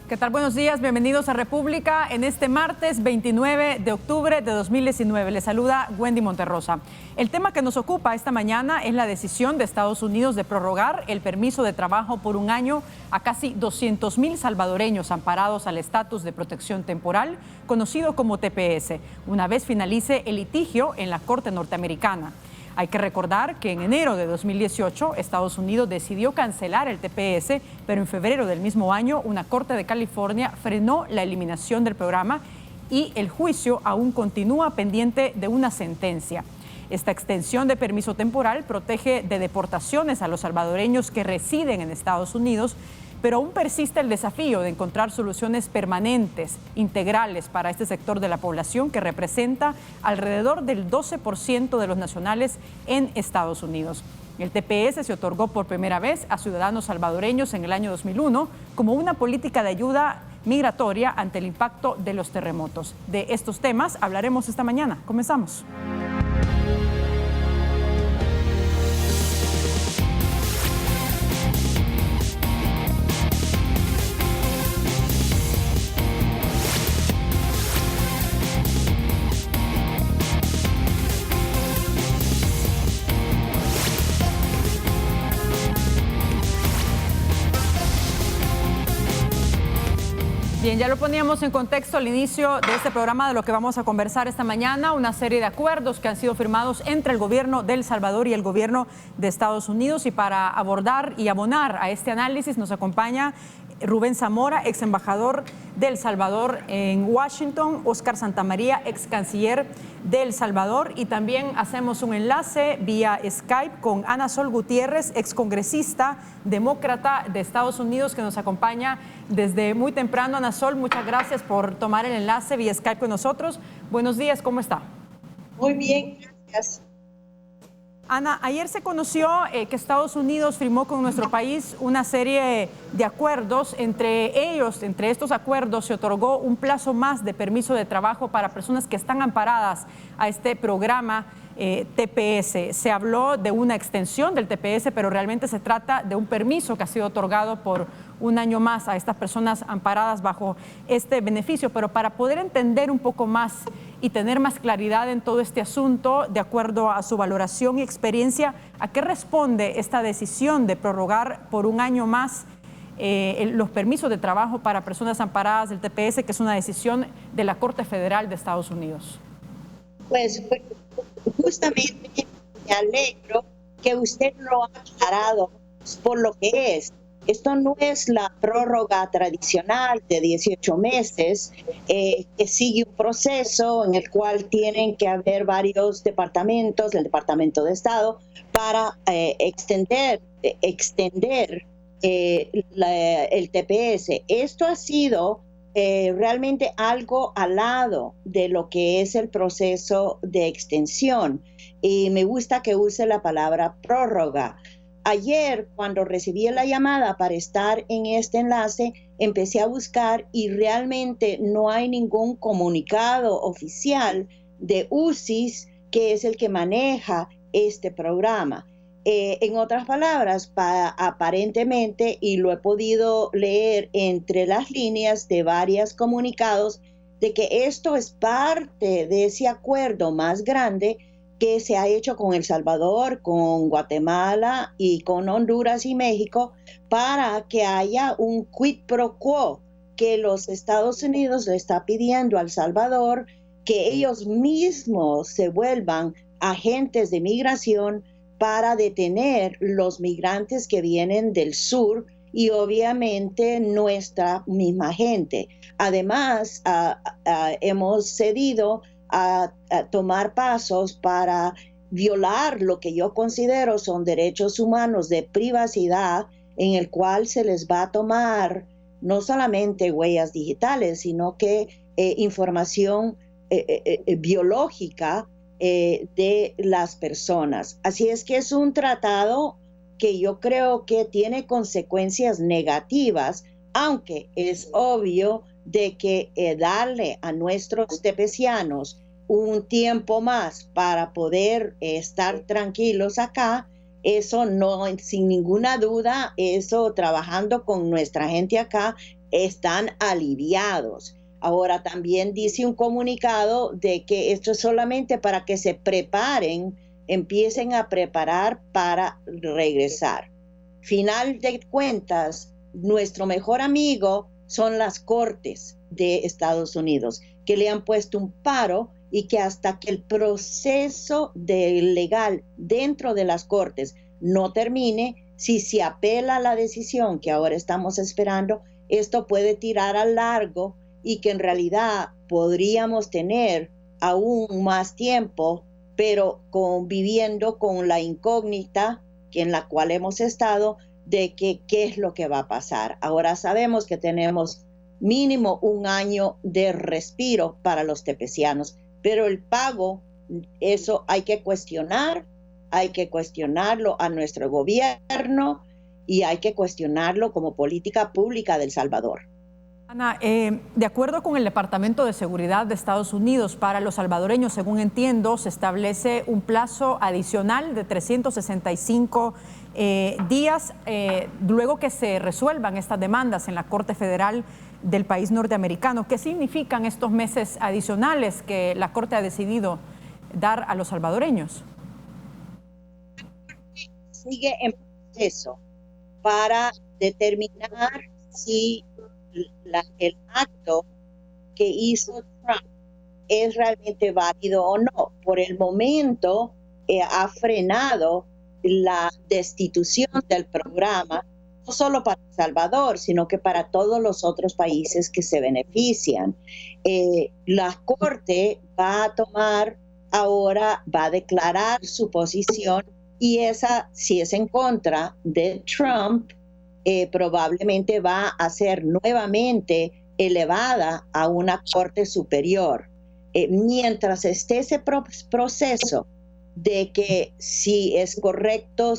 ¿Qué tal? Buenos días, bienvenidos a República en este martes 29 de octubre de 2019. Les saluda Wendy Monterrosa. El tema que nos ocupa esta mañana es la decisión de Estados Unidos de prorrogar el permiso de trabajo por un año a casi 200,000 salvadoreños amparados al estatus de protección temporal, conocido como TPS, una vez finalice el litigio en la Corte norteamericana. Hay que recordar que en enero de 2018 Estados Unidos decidió cancelar el TPS, pero en febrero del mismo año una corte de California frenó la eliminación del programa y el juicio aún continúa pendiente de una sentencia. Esta extensión de permiso temporal protege de deportaciones a los salvadoreños que residen en Estados Unidos, pero aún persiste el desafío de encontrar soluciones permanentes, integrales para este sector de la población que representa alrededor del 12% de los nacionales en Estados Unidos. El TPS se otorgó por primera vez a ciudadanos salvadoreños en el año 2001 como una política de ayuda migratoria ante el impacto de los terremotos. De estos temas hablaremos esta mañana. Comenzamos. Bien, ya lo poníamos en contexto al inicio de este programa de lo que vamos a conversar esta mañana, una serie de acuerdos que han sido firmados entre el gobierno de El Salvador y el gobierno de Estados Unidos, y para abordar y abonar a este análisis nos acompaña Rubén Zamora, ex embajador de El Salvador en Washington, Óscar Santamaría, ex canciller de El Salvador, y también hacemos un enlace vía Skype con Ana Sol Gutiérrez, ex congresista demócrata de Estados Unidos, que nos acompaña desde muy temprano. Ana Sol, muchas gracias por tomar el enlace vía Skype con nosotros. Buenos días, ¿cómo está? Muy bien, gracias. Ana, ayer se conoció que Estados Unidos firmó con nuestro país una serie de acuerdos. Entre estos acuerdos se otorgó un plazo más de permiso de trabajo para personas que están amparadas a este programa TPS. Se habló de una extensión del TPS, pero realmente se trata de un permiso que ha sido otorgado por un año más a estas personas amparadas bajo este beneficio. Pero para poder entender un poco más y tener más claridad en todo este asunto, de acuerdo a su valoración y experiencia, ¿a qué responde esta decisión de prorrogar por un año más los permisos de trabajo para personas amparadas del TPS, que es una decisión de la Corte Federal de Estados Unidos? Pues justamente me alegro que usted lo ha aclarado por lo que es. Esto no es la prórroga tradicional de 18 meses, que sigue un proceso en el cual tienen que haber varios departamentos, el Departamento de Estado, para extender el TPS. Esto ha sido realmente algo al lado de lo que es el proceso de extensión. Y me gusta que use la palabra prórroga. Ayer, cuando recibí la llamada para estar en este enlace, empecé a buscar y realmente no hay ningún comunicado oficial de UCIS, que es el que maneja este programa. En otras palabras, aparentemente, y lo he podido leer entre las líneas de varios comunicados, de que esto es parte de ese acuerdo más grande que se ha hecho con El Salvador, con Guatemala y con Honduras y México, para que haya un quid pro quo, que los Estados Unidos le está pidiendo a El Salvador que ellos mismos se vuelvan agentes de migración para detener los migrantes que vienen del sur y obviamente nuestra misma gente. Además, hemos cedido a tomar pasos para violar lo que yo considero son derechos humanos de privacidad, en el cual se les va a tomar no solamente huellas digitales, sino que información biológica de las personas. Así es que es un tratado que yo creo que tiene consecuencias negativas, aunque es obvio de que darle a nuestros tepecianos un tiempo más para poder estar tranquilos acá, eso no, sin ninguna duda, eso trabajando con nuestra gente acá, están aliviados. Ahora también dice un comunicado de que esto es solamente para que se preparen, empiecen a preparar para regresar. Final de cuentas, nuestro mejor amigo son las cortes de Estados Unidos, que le han puesto un paro y que hasta que el proceso legal dentro de las cortes no termine, si se apela a la decisión que ahora estamos esperando, esto puede tirar a largo y que en realidad podríamos tener aún más tiempo, pero conviviendo con la incógnita en la cual hemos estado de que qué es lo que va a pasar. Ahora sabemos que tenemos mínimo un año de respiro para los tepecianos, pero el pago, eso hay que cuestionarlo a nuestro gobierno y hay que cuestionarlo como política pública de El Salvador. Ana, de acuerdo con el Departamento de Seguridad de Estados Unidos, para los salvadoreños, según entiendo, se establece un plazo adicional de 365 días luego que se resuelvan estas demandas en la Corte Federal del país norteamericano. ¿Qué significan estos meses adicionales que la Corte ha decidido dar a los salvadoreños? Sigue en proceso para determinar si el acto que hizo Trump es realmente válido o no. Por el momento ha frenado la destitución del programa, no solo para El Salvador, sino que para todos los otros países que se benefician. La Corte va a declarar su posición y esa, si es en contra de Trump, probablemente va a ser nuevamente elevada a una corte superior. Mientras esté ese proceso de que si es correcto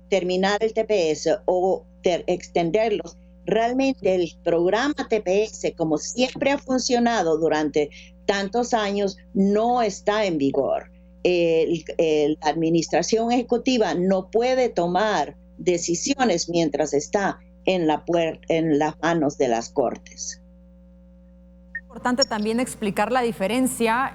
terminar el TPS o extenderlos, realmente el programa TPS, como siempre ha funcionado durante tantos años, no está en vigor. La administración ejecutiva no puede tomar decisiones mientras está en las manos de las cortes. Es importante también explicar la diferencia,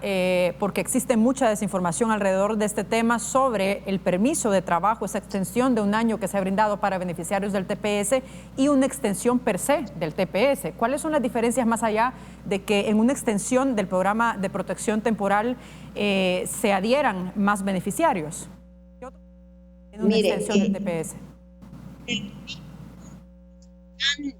porque existe mucha desinformación alrededor de este tema sobre el permiso de trabajo, esa extensión de un año que se ha brindado para beneficiarios del TPS y una extensión per se del TPS. ¿Cuáles son las diferencias más allá de que en una extensión del programa de protección temporal se adhieran más beneficiarios en una extensión del TPS?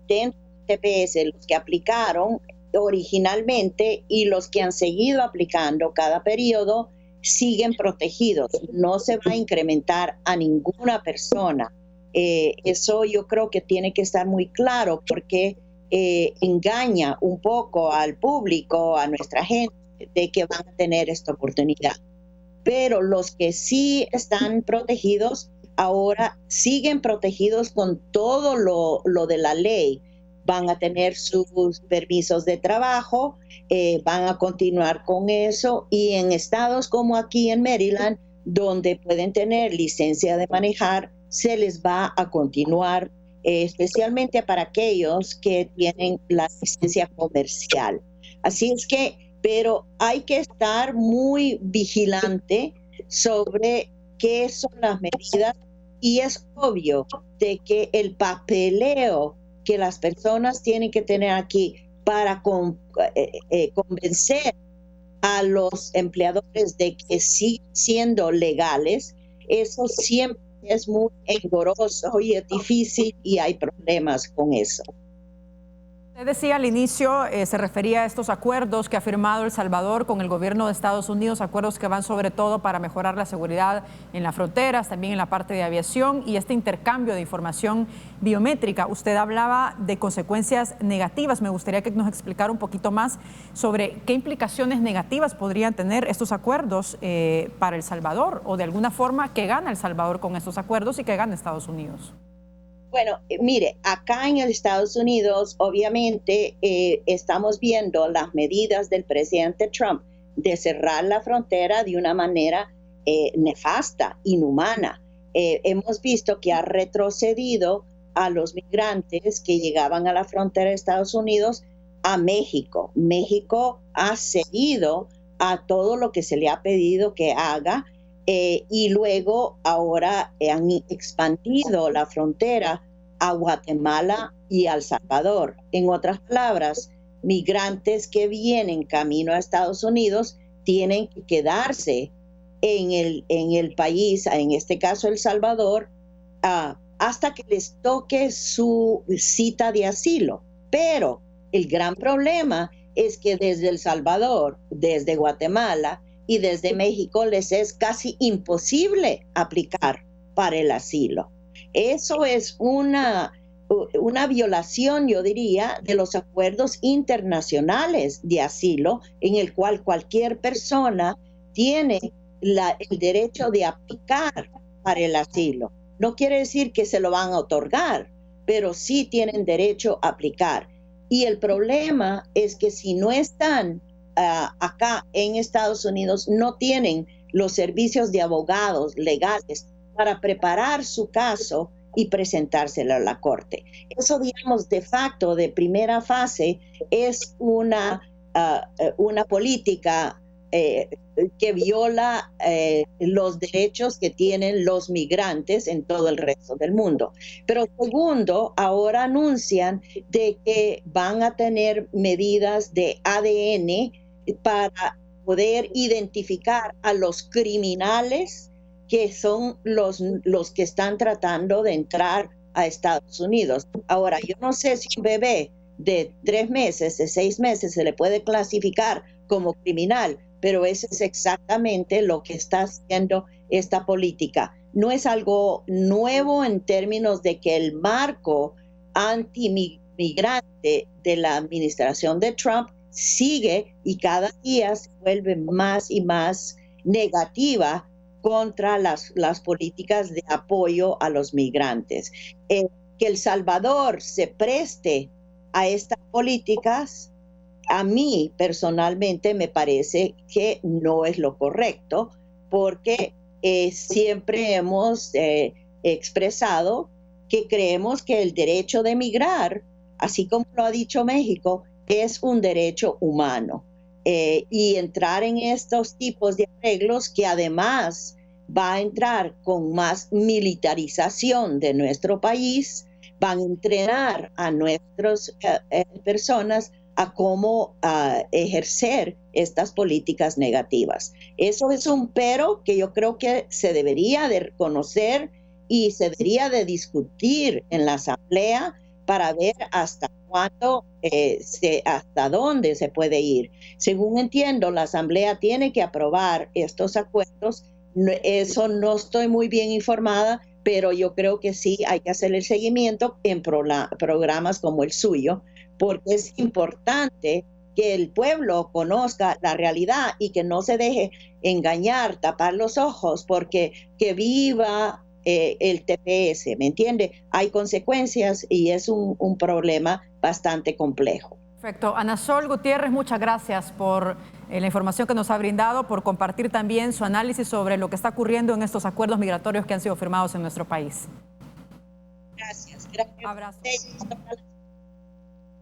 Dentro del TPS, los que aplicaron originalmente y los que han seguido aplicando cada periodo siguen protegidos. No se va a incrementar a ninguna persona. Eso yo creo que tiene que estar muy claro porque engaña un poco al público, a nuestra gente, de que van a tener esta oportunidad. Pero los que sí están protegidos ahora siguen protegidos con todo lo de la ley. Van a tener sus permisos de trabajo, van a continuar con eso, y en estados como aquí en Maryland, donde pueden tener licencia de manejar, se les va a continuar, especialmente para aquellos que tienen la licencia comercial. Así es que, pero hay que estar muy vigilante sobre qué son las medidas, y es obvio de que el papeleo que las personas tienen que tener aquí para convencer a los empleadores de que siguen siendo legales, eso siempre es muy engorroso y es difícil y hay problemas con eso. Usted decía al inicio, se refería a estos acuerdos que ha firmado El Salvador con el gobierno de Estados Unidos, acuerdos que van sobre todo para mejorar la seguridad en las fronteras, también en la parte de aviación y este intercambio de información biométrica. Usted hablaba de consecuencias negativas. Me gustaría que nos explicara un poquito más sobre qué implicaciones negativas podrían tener estos acuerdos para El Salvador, o de alguna forma qué gana El Salvador con estos acuerdos y qué gana Estados Unidos. Bueno, mire, acá en Estados Unidos, obviamente, estamos viendo las medidas del presidente Trump de cerrar la frontera de una manera nefasta, inhumana. Hemos visto que ha retrocedido a los migrantes que llegaban a la frontera de Estados Unidos a México. México ha cedido a todo lo que se le ha pedido que haga y luego ahora han expandido la frontera a Guatemala y a El Salvador. En otras palabras, migrantes que vienen camino a Estados Unidos tienen que quedarse en el país, en este caso El Salvador, hasta que les toque su cita de asilo. Pero el gran problema es que desde El Salvador, desde Guatemala y desde México les es casi imposible aplicar para el asilo. Eso es una violación, yo diría, de los acuerdos internacionales de asilo, en el cual cualquier persona tiene el derecho de aplicar para el asilo. No quiere decir que se lo van a otorgar, pero sí tienen derecho a aplicar. Y el problema es que si no están acá en Estados Unidos, no tienen los servicios de abogados legales para preparar su caso y presentárselo a la corte. Eso, digamos, de facto, de primera fase, es una política que viola los derechos que tienen los migrantes en todo el resto del mundo. Pero segundo, ahora anuncian de que van a tener medidas de ADN para poder identificar a los criminales que son los que están tratando de entrar a Estados Unidos. Ahora, yo no sé si un bebé de 3 meses, de 6 meses, se le puede clasificar como criminal, pero eso es exactamente lo que está haciendo esta política. No es algo nuevo en términos de que el marco antimigrante de la administración de Trump sigue y cada día se vuelve más y más negativa contra las políticas de apoyo a los migrantes. Que El Salvador se preste a estas políticas, a mí personalmente me parece que no es lo correcto, porque siempre hemos expresado que creemos que el derecho de migrar, así como lo ha dicho México, es un derecho humano. Y entrar en estos tipos de arreglos que además va a entrar con más militarización de nuestro país, van a entrenar a nuestras personas a cómo ejercer estas políticas negativas. Eso es un pero que yo creo que se debería de reconocer y se debería de discutir en la Asamblea para ver hasta cuándo, hasta dónde se puede ir. Según entiendo, la Asamblea tiene que aprobar estos acuerdos. Eso no estoy muy bien informada, pero yo creo que sí hay que hacer el seguimiento en programas como el suyo, porque es importante que el pueblo conozca la realidad y que no se deje engañar, tapar los ojos, porque que viva el TPS, ¿me entiende? Hay consecuencias y es un problema bastante complejo. Perfecto. Ana Sol Gutiérrez, muchas gracias por la información que nos ha brindado, por compartir también su análisis sobre lo que está ocurriendo en estos acuerdos migratorios que han sido firmados en nuestro país. Gracias. Abrazo.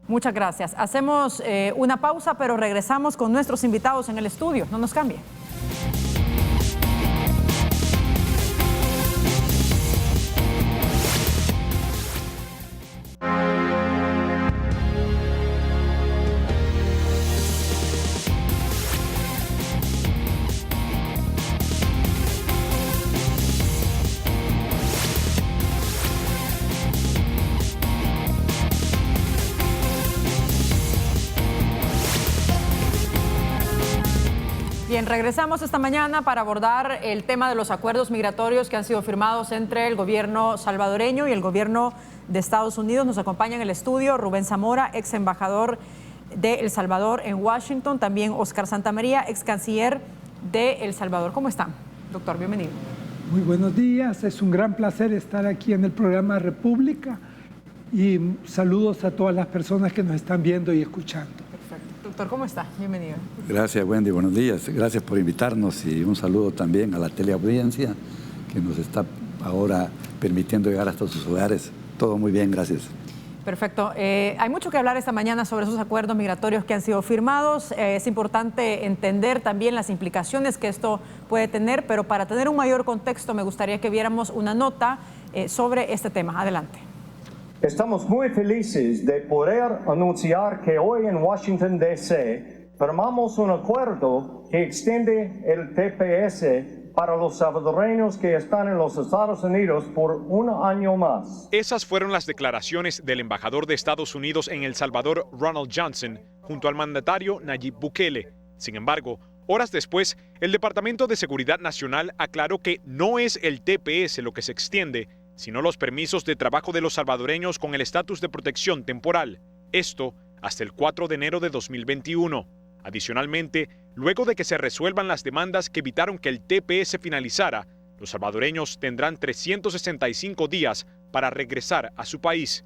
Muchas gracias. Hacemos una pausa, pero regresamos con nuestros invitados en el estudio. No nos cambie. Bien, regresamos esta mañana para abordar el tema de los acuerdos migratorios que han sido firmados entre el gobierno salvadoreño y el gobierno de Estados Unidos. Nos acompaña en el estudio Rubén Zamora, ex embajador de El Salvador en Washington, también Oscar Santamaría, ex canciller de El Salvador. ¿Cómo están, doctor? Bienvenido. Muy buenos días, es un gran placer estar aquí en el programa República y saludos a todas las personas que nos están viendo y escuchando. Doctor, ¿cómo está? Bienvenido. Gracias, Wendy. Buenos días. Gracias por invitarnos y un saludo también a la teleaudiencia que nos está ahora permitiendo llegar hasta sus hogares todo muy bien, gracias. Perfecto. Hay mucho que hablar esta mañana sobre esos acuerdos migratorios que han sido firmados. Es importante entender también las implicaciones que esto puede tener, pero para tener un mayor contexto me gustaría que viéramos una nota sobre este tema. Adelante. Estamos muy felices de poder anunciar que hoy en Washington, D.C., firmamos un acuerdo que extiende el TPS para los salvadoreños que están en los Estados Unidos por un año más. Esas fueron las declaraciones del embajador de Estados Unidos en El Salvador, Ronald Johnson, junto al mandatario Nayib Bukele. Sin embargo, horas después, el Departamento de Seguridad Nacional aclaró que no es el TPS lo que se extiende, sino los permisos de trabajo de los salvadoreños con el estatus de protección temporal. Esto hasta el 4 de enero de 2021. Adicionalmente, luego de que se resuelvan las demandas que evitaron que el TPS finalizara, los salvadoreños tendrán 365 días para regresar a su país.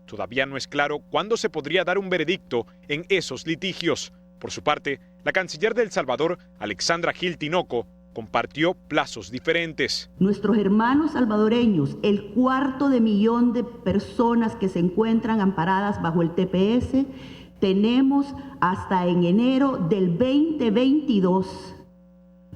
Todavía no es claro cuándo se podría dar un veredicto en esos litigios. Por su parte, la canciller de El Salvador, Alexandra Gil Tinoco, compartió plazos diferentes. Nuestros hermanos salvadoreños, el 250.000 de personas que se encuentran amparadas bajo el TPS, tenemos hasta en enero del 2022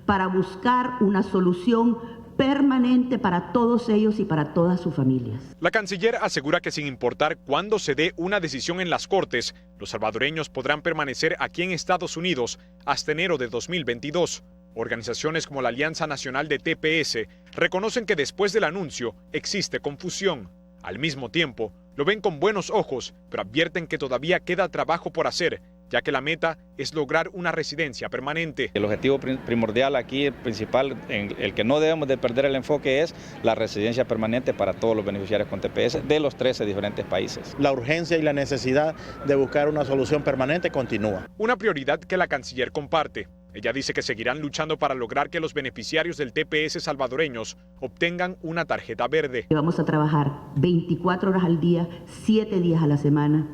para buscar una solución permanente para todos ellos y para todas sus familias. La canciller asegura que sin importar cuándo se dé una decisión en las Cortes, los salvadoreños podrán permanecer aquí en Estados Unidos hasta enero de 2022. Organizaciones como la Alianza Nacional de TPS reconocen que después del anuncio existe confusión. Al mismo tiempo, lo ven con buenos ojos, pero advierten que todavía queda trabajo por hacer, ya que la meta es lograr una residencia permanente. El objetivo primordial aquí, el principal, el que no debemos de perder el enfoque es la residencia permanente para todos los beneficiarios con TPS de los 13 diferentes países. La urgencia y la necesidad de buscar una solución permanente continúa. Una prioridad que la canciller comparte. Ella dice que seguirán luchando para lograr que los beneficiarios del TPS salvadoreños obtengan una tarjeta verde. Vamos a trabajar 24 horas al día, 7 días a la semana,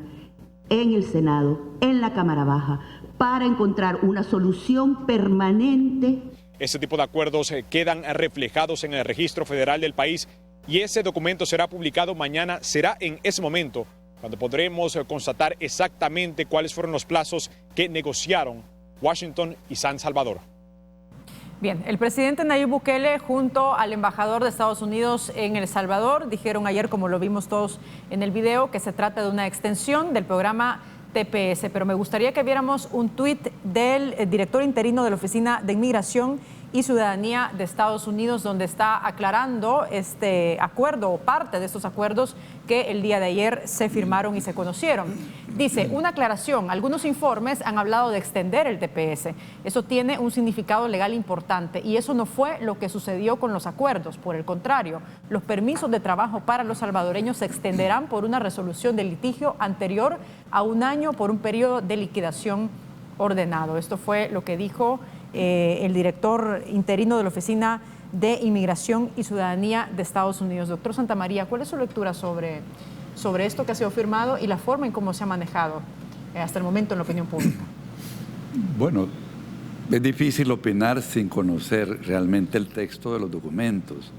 en el Senado, en la Cámara Baja, para encontrar una solución permanente. Este tipo de acuerdos quedan reflejados en el registro federal del país y ese documento será publicado mañana. Será en ese momento cuando podremos constatar exactamente cuáles fueron los plazos que negociaron Washington y San Salvador. Bien, el presidente Nayib Bukele junto al embajador de Estados Unidos en El Salvador dijeron ayer, como lo vimos todos en el video, que se trata de una extensión del programa TPS. Pero me gustaría que viéramos un tuit del director interino de la Oficina de Inmigración y Ciudadanía de Estados Unidos, donde está aclarando este acuerdo o parte de estos acuerdos que el día de ayer se firmaron y se conocieron. Dice, una aclaración, algunos informes han hablado de extender el TPS. Eso tiene un significado legal importante y eso no fue lo que sucedió con los acuerdos. Por el contrario, los permisos de trabajo para los salvadoreños se extenderán por una resolución del litigio anterior a un año por un periodo de liquidación ordenado. Esto fue lo que dijo el director interino de la Oficina de Inmigración y Ciudadanía de Estados Unidos. Doctor Santamaría, ¿cuál es su lectura sobre esto que ha sido firmado y la forma en cómo se ha manejado hasta el momento en la opinión pública? Bueno, es difícil opinar sin conocer realmente el texto de los documentos.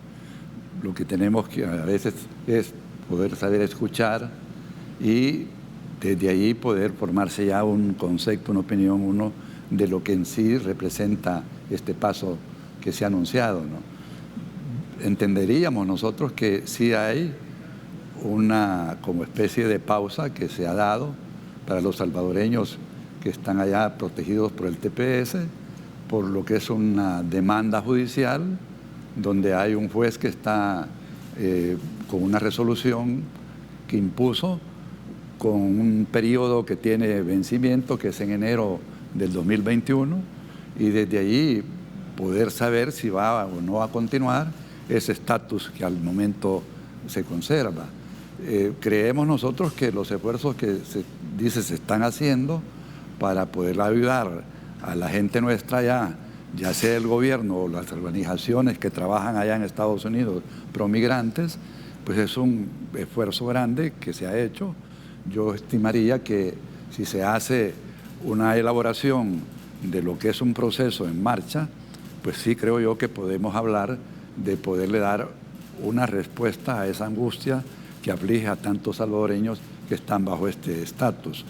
Lo que tenemos que a veces es poder saber escuchar y desde ahí poder formarse ya un concepto, una opinión, uno de lo que en sí representa este paso que se ha anunciado, ¿no? Entenderíamos nosotros que sí hay una como especie de pausa que se ha dado para los salvadoreños que están allá protegidos por el TPS, por lo que es una demanda judicial, donde hay un juez que está con una resolución que impuso con un periodo que tiene vencimiento, que es en enero del 2021, y desde allí poder saber si va o no va a continuar ese estatus que al momento se conserva. Creemos nosotros que los esfuerzos que se están haciendo para poder ayudar a la gente nuestra allá, ya sea el gobierno o las organizaciones que trabajan allá en Estados Unidos promigrantes, pues es un esfuerzo grande que se ha hecho. Yo estimaría que si se hace una elaboración de lo que es un proceso en marcha, pues sí creo yo que podemos hablar de poderle dar una respuesta a esa angustia que aflige a tantos salvadoreños que están bajo este estatus.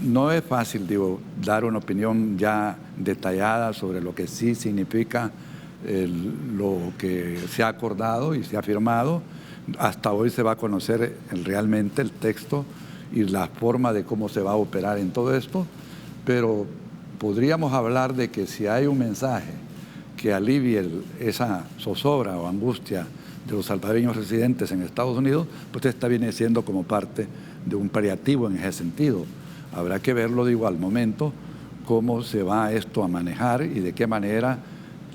No es fácil, digo, dar una opinión ya detallada sobre lo que sí significa lo que se ha acordado y se ha firmado. Hasta hoy se va a conocer realmente el texto y la forma de cómo se va a operar en todo esto, pero podríamos hablar de que si hay un mensaje que alivie esa zozobra o angustia de los salvadoreños residentes en Estados Unidos, pues esta viene siendo como parte de un paliativo en ese sentido. Habrá que verlo, digo, al momento, cómo se va esto a manejar y de qué manera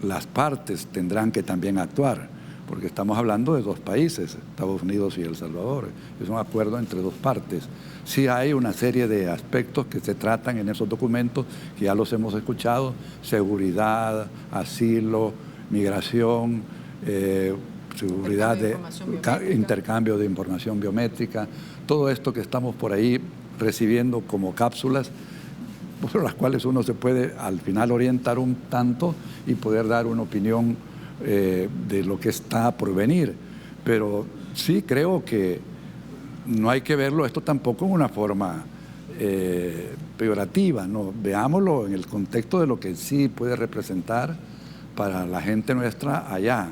las partes tendrán que también actuar, porque estamos hablando de dos países, Estados Unidos y El Salvador. Es un acuerdo entre dos partes. Sí hay una serie de aspectos que se tratan en esos documentos, que ya los hemos escuchado: seguridad, asilo, migración, seguridad intercambio de información biométrica, todo esto que estamos por ahí recibiendo como cápsulas, por las cuales uno se puede al final orientar un tanto y poder dar una opinión de lo que está por venir. Pero sí creo que no hay que verlo esto tampoco en una forma peyorativa, ¿no? Veámoslo en el contexto de lo que sí puede representar para la gente nuestra allá.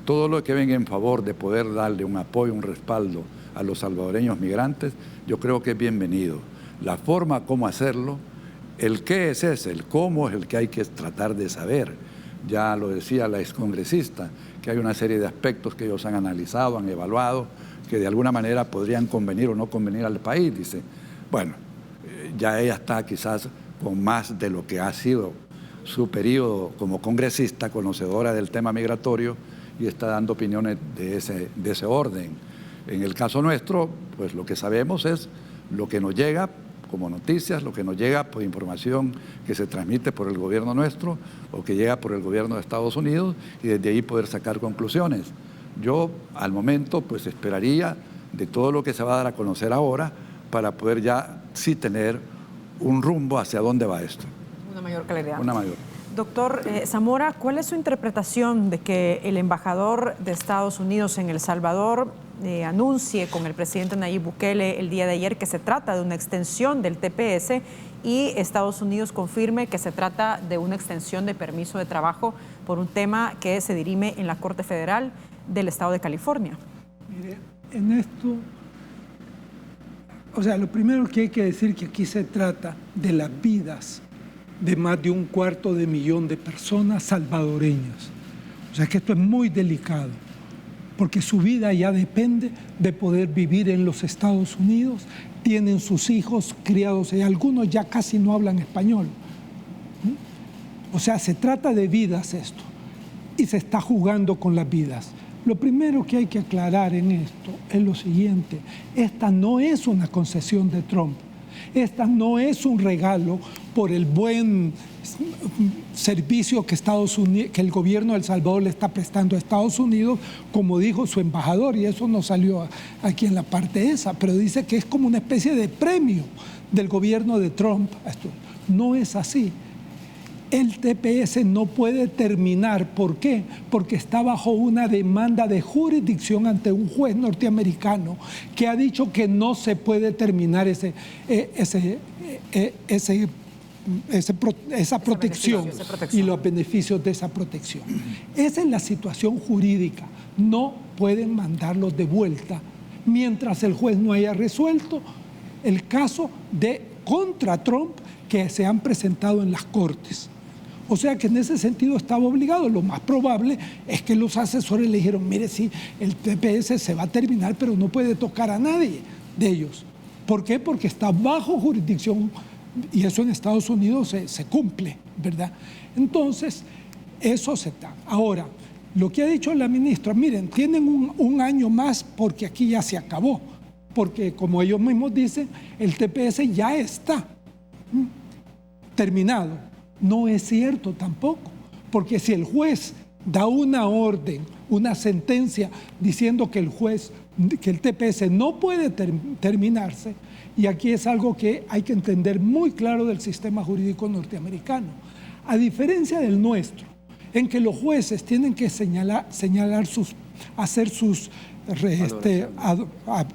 Todo lo que venga en favor de poder darle un apoyo, un respaldo a los salvadoreños migrantes, yo creo que es bienvenido. La forma cómo hacerlo, el qué es ese, el cómo es el que hay que tratar de saber. Ya lo decía la excongresista, que hay una serie de aspectos que ellos han analizado, han evaluado, que de alguna manera podrían convenir o no convenir al país. Dice, bueno, ya ella está quizás con más de lo que ha sido su periodo como congresista, conocedora del tema migratorio, y está dando opiniones de ese orden. En el caso nuestro, pues lo que sabemos es lo que nos llega como noticias, lo que nos llega por información que se transmite por el gobierno nuestro o que llega por el gobierno de Estados Unidos, y desde ahí poder sacar conclusiones. Yo al momento pues esperaría de todo lo que se va a dar a conocer ahora para poder ya sí tener un rumbo hacia dónde va esto. Una mayor claridad. Una mayor. Doctor Zamora, ¿cuál es su interpretación de que el embajador de Estados Unidos en El Salvador anuncie con el presidente Nayib Bukele el día de ayer que se trata de una extensión del TPS y Estados Unidos confirme que se trata de una extensión de permiso de trabajo por un tema que se dirime en la Corte Federal del Estado de California? Mire, en esto, o sea, lo primero que hay que decir que aquí se trata de las vidas de más de 250,000 de personas salvadoreñas. O sea que esto es muy delicado, porque su vida ya depende de poder vivir en los Estados Unidos, tienen sus hijos criados y algunos ya casi no hablan español. O sea, se trata de vidas esto, y se está jugando con las vidas. Lo primero que hay que aclarar en esto es lo siguiente: esta no es una concesión de Trump. Esta no es un regalo por el buen servicio que el gobierno de El Salvador le está prestando a Estados Unidos, como dijo su embajador, y eso no salió aquí en la parte esa, pero dice que es como una especie de premio del gobierno de Trump. Esto no es así. El TPS no puede terminar. ¿Por qué? Porque está bajo una demanda de jurisdicción ante un juez norteamericano que ha dicho que no se puede terminar esa protección y los beneficios de esa protección. Esa es la situación jurídica. No pueden mandarlos de vuelta mientras el juez no haya resuelto el caso contra Trump que se han presentado en las cortes. O sea que en ese sentido estaba obligado. Lo más probable es que los asesores le dijeron, mire, sí, el TPS se va a terminar, pero no puede tocar a nadie de ellos. ¿Por qué? Porque está bajo jurisdicción, y eso en Estados Unidos se cumple, ¿verdad? Entonces, eso se está. Ahora, lo que ha dicho la ministra, miren, tienen un año más porque aquí ya se acabó. Porque, como ellos mismos dicen, el TPS ya está terminado. No es cierto tampoco, porque si el juez da una orden, una sentencia diciendo que el TPS no puede terminarse, y aquí es algo que hay que entender muy claro del sistema jurídico norteamericano, a diferencia del nuestro, en que los jueces tienen que hacer sus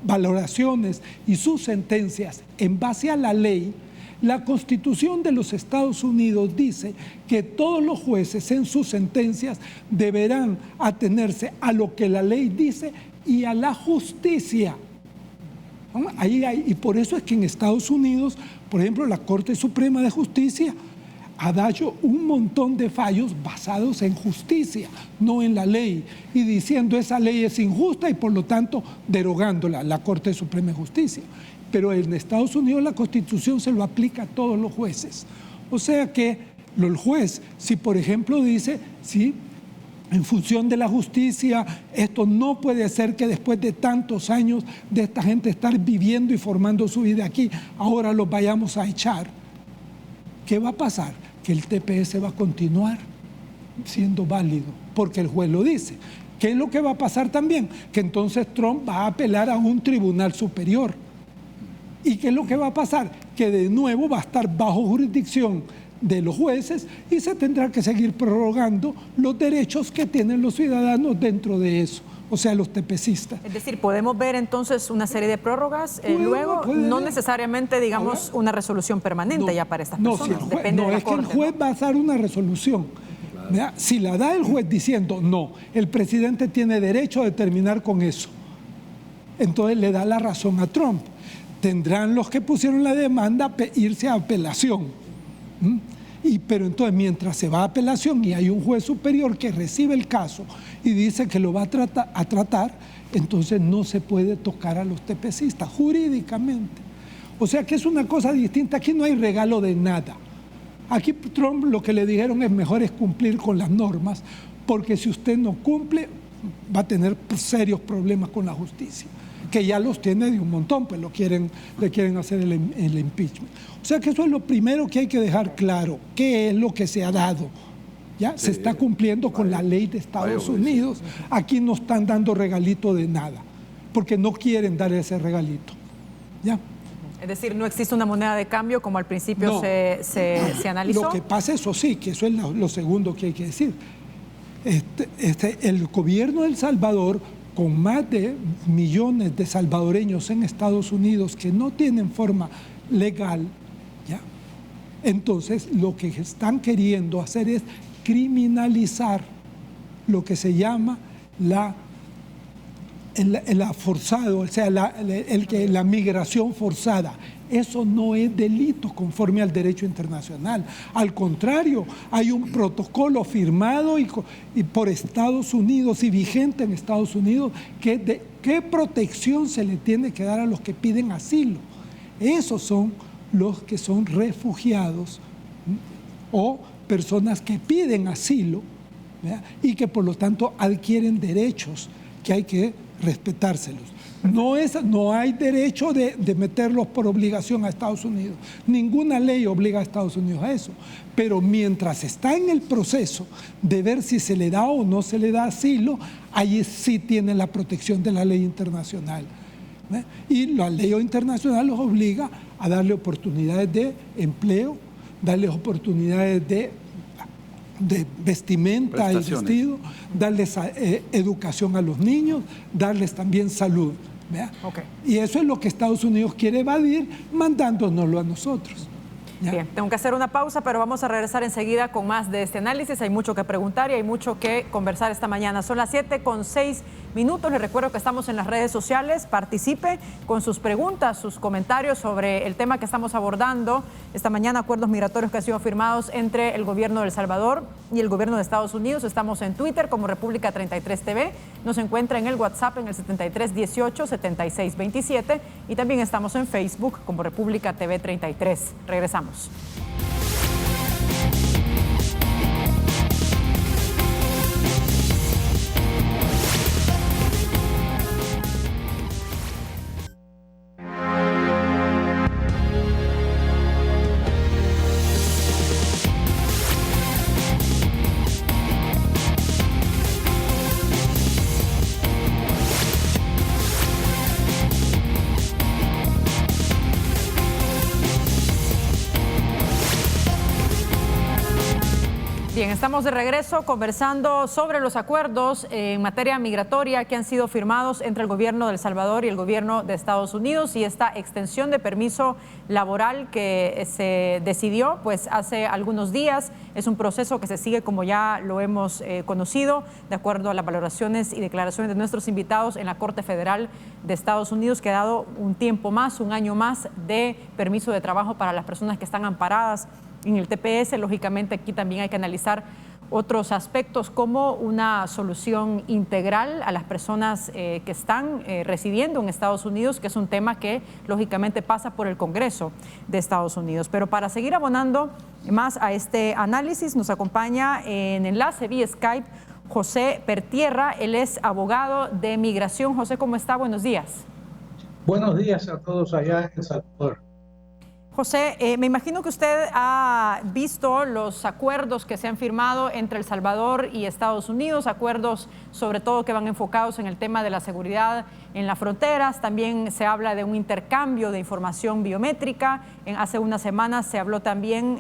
valoraciones y sus sentencias en base a la ley, la Constitución de los Estados Unidos dice que todos los jueces en sus sentencias deberán atenerse a lo que la ley dice y a la justicia. Y por eso es que en Estados Unidos, por ejemplo, la Corte Suprema de Justicia ha dado un montón de fallos basados en justicia, no en la ley, y diciendo esa ley es injusta y por lo tanto derogándola, la Corte Suprema de Justicia. Pero en Estados Unidos la Constitución se lo aplica a todos los jueces. O sea que el juez, si por ejemplo dice, sí, en función de la justicia, esto no puede ser que después de tantos años de esta gente estar viviendo y formando su vida aquí, ahora los vayamos a echar. ¿Qué va a pasar? Que el TPS va a continuar siendo válido, porque el juez lo dice. ¿Qué es lo que va a pasar también? Que entonces Trump va a apelar a un tribunal superior. ¿Y qué es lo que va a pasar? Que de nuevo va a estar bajo jurisdicción de los jueces y se tendrá que seguir prorrogando los derechos que tienen los ciudadanos dentro de eso, o sea, los TPCistas. Es decir, podemos ver entonces una serie de prórrogas luego, no necesariamente, digamos, una resolución permanente ya para estas personas. No, depende de la Corte, el juez va a dar una resolución. ¿Verdad? Si la da el juez diciendo, no, el presidente tiene derecho a determinar con eso, entonces le da la razón a Trump. Tendrán los que pusieron la demanda irse a apelación. Pero entonces mientras se va a apelación y hay un juez superior que recibe el caso y dice que lo va a tratar, entonces no se puede tocar a los TPCistas jurídicamente. O sea que es una cosa distinta, aquí no hay regalo de nada. Aquí Trump lo que le dijeron es mejor es cumplir con las normas, porque si usted no cumple va a tener serios problemas con la justicia, que ya los tiene de un montón, pues le quieren hacer el impeachment. O sea que eso es lo primero que hay que dejar claro, qué es lo que se ha dado. ¿Ya? Sí, se está cumpliendo con la ley de Estados Unidos. Aquí no están dando regalito de nada, porque no quieren dar ese regalito. ¿Ya? Es decir, no existe una moneda de cambio como al principio no. se analizó. Lo que pasa, eso sí, que eso es lo segundo que hay que decir. El gobierno de El Salvador, con más de millones de salvadoreños en Estados Unidos que no tienen forma legal, ¿ya? Entonces lo que están queriendo hacer es criminalizar lo que se llama la forzado, o sea, la migración forzada. Eso no es delito conforme al derecho internacional. Al contrario, hay un protocolo firmado y por Estados Unidos y vigente en Estados Unidos que qué protección se le tiene que dar a los que piden asilo. Esos son los que son refugiados o personas que piden asilo, ¿verdad? Y que por lo tanto adquieren derechos que hay que respetárselos. No hay derecho de meterlos por obligación a Estados Unidos. Ninguna ley obliga a Estados Unidos a eso. Pero mientras está en el proceso de ver si se le da o no se le da asilo, ahí sí tiene la protección de la ley internacional. Y la ley internacional los obliga a darle oportunidades de empleo, darles oportunidades de vestimenta y vestido, darles educación a los niños, darles también salud. Okay. Y eso es lo que Estados Unidos quiere evadir, mandándonoslo a nosotros. ¿Ya? Bien, tengo que hacer una pausa, pero vamos a regresar enseguida con más de este análisis. Hay mucho que preguntar y hay mucho que conversar esta mañana. Son las 7:06. Les recuerdo que estamos en las redes sociales. Participe con sus preguntas, sus comentarios sobre el tema que estamos abordando esta mañana, acuerdos migratorios que han sido firmados entre el gobierno de El Salvador y el gobierno de Estados Unidos. Estamos en Twitter como República 33 TV. Nos encuentra en el WhatsApp en el 7318-7627 y también estamos en Facebook como República TV 33. Regresamos. Bien, estamos de regreso conversando sobre los acuerdos en materia migratoria que han sido firmados entre el gobierno de El Salvador y el gobierno de Estados Unidos, y esta extensión de permiso laboral que se decidió pues hace algunos días. Es un proceso que se sigue, como ya lo hemos conocido, de acuerdo a las valoraciones y declaraciones de nuestros invitados en la Corte Federal de Estados Unidos, que ha dado un tiempo más, un año más de permiso de trabajo para las personas que están amparadas en el TPS. Lógicamente aquí también hay que analizar otros aspectos como una solución integral a las personas que están residiendo en Estados Unidos, que es un tema que lógicamente pasa por el Congreso de Estados Unidos. Pero para seguir abonando más a este análisis, nos acompaña en enlace vía Skype José Pertierra. Él es abogado de migración. José, ¿cómo está? Buenos días. Buenos días a todos allá en El Salvador. José, me imagino que usted ha visto los acuerdos que se han firmado entre El Salvador y Estados Unidos, acuerdos sobre todo que van enfocados en el tema de la seguridad en las fronteras. También se habla de un intercambio de información biométrica. Hace unas semanas se habló también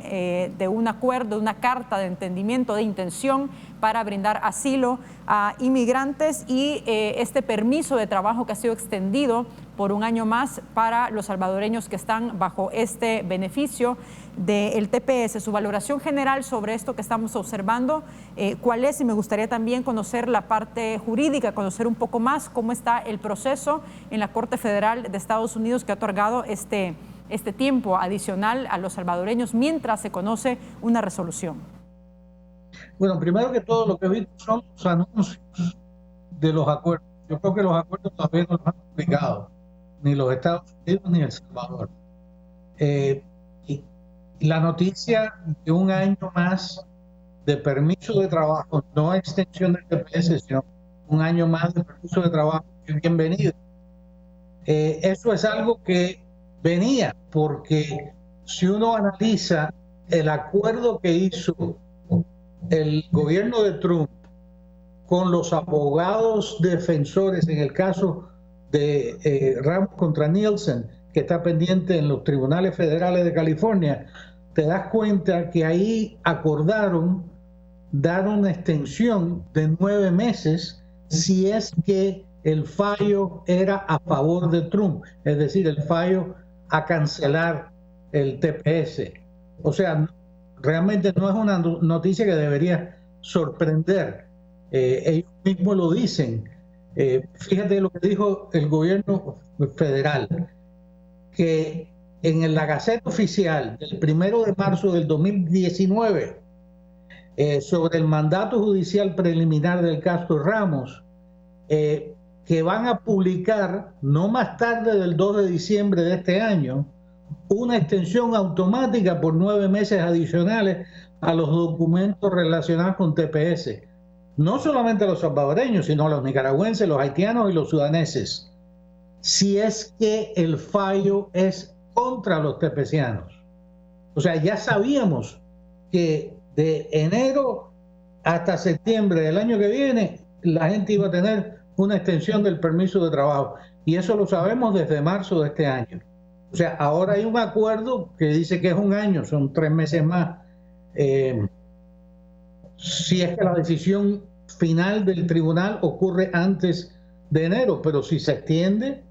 de un acuerdo, de una carta de entendimiento de intención para brindar asilo a inmigrantes y este permiso de trabajo que ha sido extendido por un año más para los salvadoreños que están bajo este beneficio del TPS. Su valoración general sobre esto que estamos observando, ¿cuál es? Y me gustaría también conocer la parte jurídica, conocer un poco más cómo está el proceso en la Corte Federal de Estados Unidos que ha otorgado este tiempo adicional a los salvadoreños mientras se conoce una resolución. Bueno, primero que todo, lo que he visto son los anuncios de los acuerdos. Yo creo que los acuerdos todavía no los han publicado, ni los Estados Unidos ni El Salvador. Y la noticia de un año más de permiso de trabajo, no extensión del TPS, sino un año más de permiso de trabajo, es bienvenido. Eso es algo que venía, porque si uno analiza el acuerdo que hizo el gobierno de Trump con los abogados defensores en el caso de Ramos contra Nielsen, que está pendiente en los tribunales federales de California, te das cuenta que ahí acordaron dar una extensión de 9 meses si es que el fallo era a favor de Trump, es decir, el fallo a cancelar el TPS. O sea, realmente no es una noticia que debería sorprender. Ellos mismos lo dicen. Fíjate lo que dijo el gobierno federal, que en la Gaceta Oficial del 1 de marzo del 2019, sobre el mandato judicial preliminar del caso Ramos, que van a publicar no más tarde del 2 de diciembre de este año, una extensión automática por 9 meses adicionales a los documentos relacionados con TPS. No solamente a los salvadoreños, sino a los nicaragüenses, los haitianos y los sudaneses, si es que el fallo es contra los tepecianos. O sea, ya sabíamos que de enero hasta septiembre del año que viene la gente iba a tener una extensión del permiso de trabajo, y eso lo sabemos desde marzo de este año. O sea, ahora hay un acuerdo que dice que es un año, son 3 meses más. Si es que la decisión final del tribunal ocurre antes de enero, pero si se extiende,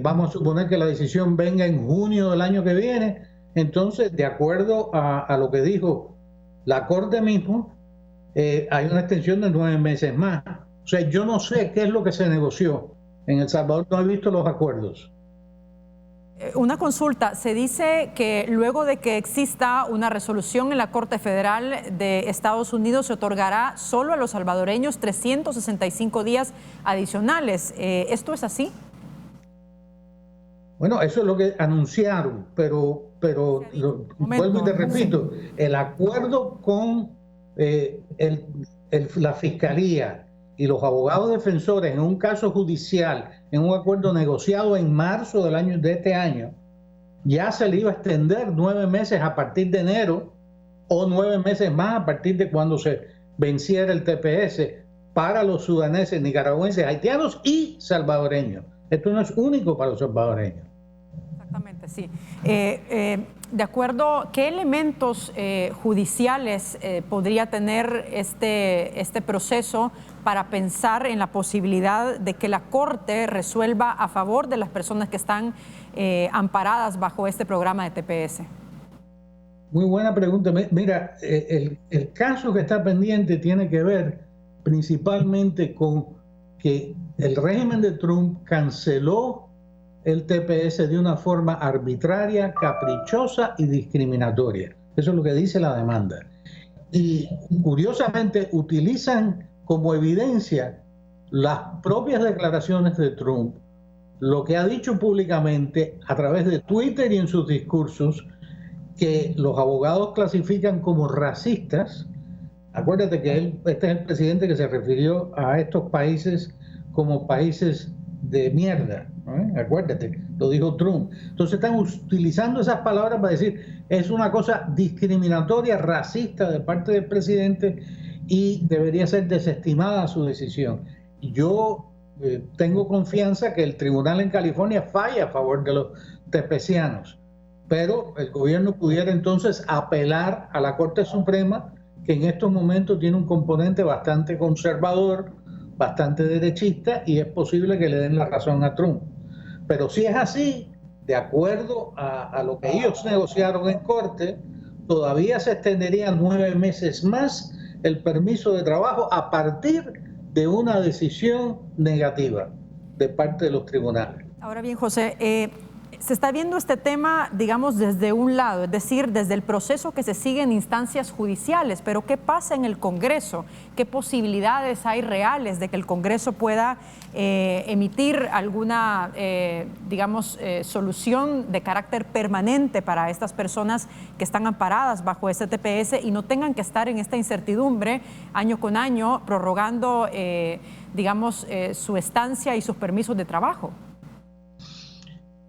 vamos a suponer que la decisión venga en junio del año que viene, entonces, de acuerdo a lo que dijo la Corte mismo, hay una extensión de 9 meses más. O sea, yo no sé qué es lo que se negoció. En El Salvador no he visto los acuerdos. Una consulta, se dice que luego de que exista una resolución en la Corte Federal de Estados Unidos se otorgará solo a los salvadoreños 365 días adicionales. ¿Esto es así? Bueno, eso es lo que anunciaron, pero vuelvo y te repito, el acuerdo con la Fiscalía y los abogados defensores en un caso judicial, en un acuerdo negociado en marzo de este año, ya se le iba a extender 9 meses a partir de enero o 9 meses más a partir de cuando se venciera el TPS para los sudaneses, nicaragüenses, haitianos y salvadoreños. Esto no es único para los salvadoreños. Exactamente, sí. de acuerdo, ¿qué elementos judiciales podría tener este proceso para pensar en la posibilidad de que la Corte resuelva a favor de las personas que están amparadas bajo este programa de TPS? Muy buena pregunta. Mira, el caso que está pendiente tiene que ver principalmente con que el régimen de Trump canceló el TPS de una forma arbitraria, caprichosa y discriminatoria. Eso es lo que dice la demanda. Y curiosamente utilizan como evidencia las propias declaraciones de Trump, lo que ha dicho públicamente a través de Twitter y en sus discursos, que los abogados clasifican como racistas. Acuérdate que este es el presidente que se refirió a estos países como países de mierda, ¿no? Acuérdate, lo dijo Trump. Entonces están utilizando esas palabras para decir es una cosa discriminatoria, racista de parte del presidente y debería ser desestimada su decisión. Yo tengo confianza que el tribunal en California falla a favor de los tepecianos, pero el gobierno pudiera entonces apelar a la Corte Suprema, que en estos momentos tiene un componente bastante conservador, bastante derechista, y es posible que le den la razón a Trump. Pero si es así, de acuerdo a lo que ellos negociaron en Corte, todavía se extenderían 9 meses más el permiso de trabajo a partir de una decisión negativa de parte de los tribunales. Ahora bien, José, se está viendo este tema, digamos, desde un lado, es decir, desde el proceso que se sigue en instancias judiciales, pero ¿qué pasa en el Congreso? ¿Qué posibilidades hay reales de que el Congreso pueda emitir alguna, solución de carácter permanente para estas personas que están amparadas bajo este TPS y no tengan que estar en esta incertidumbre año con año, prorrogando, su estancia y sus permisos de trabajo?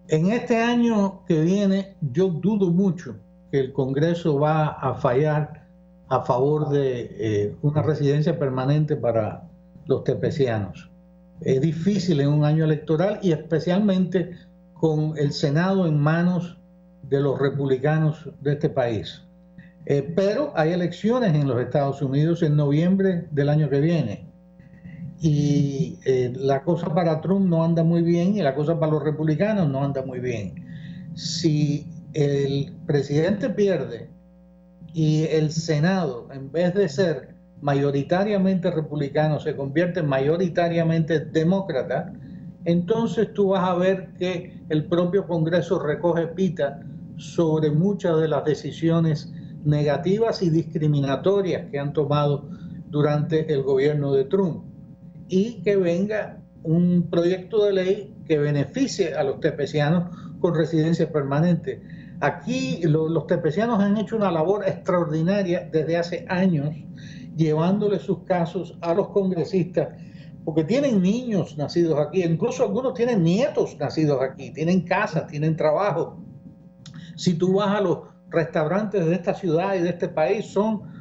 En este año que viene, yo dudo mucho que el Congreso va a fallar a favor de una residencia permanente para los tepecianos. Es difícil en un año electoral y especialmente con el Senado en manos de los republicanos de este país. Pero hay elecciones en los Estados Unidos en noviembre del año que viene. Y la cosa para Trump no anda muy bien y la cosa para los republicanos no anda muy bien. Si el presidente pierde y el Senado, en vez de ser mayoritariamente republicano, se convierte en mayoritariamente demócrata, entonces tú vas a ver que el propio Congreso recoge pita sobre muchas de las decisiones negativas y discriminatorias que han tomado durante el gobierno de Trump, y que venga un proyecto de ley que beneficie a los tepecianos con residencia permanente. Aquí los tepecianos han hecho una labor extraordinaria desde hace años, llevándole sus casos a los congresistas, porque tienen niños nacidos aquí, incluso algunos tienen nietos nacidos aquí, tienen casas, tienen trabajo. Si tú vas a los restaurantes de esta ciudad y de este país, son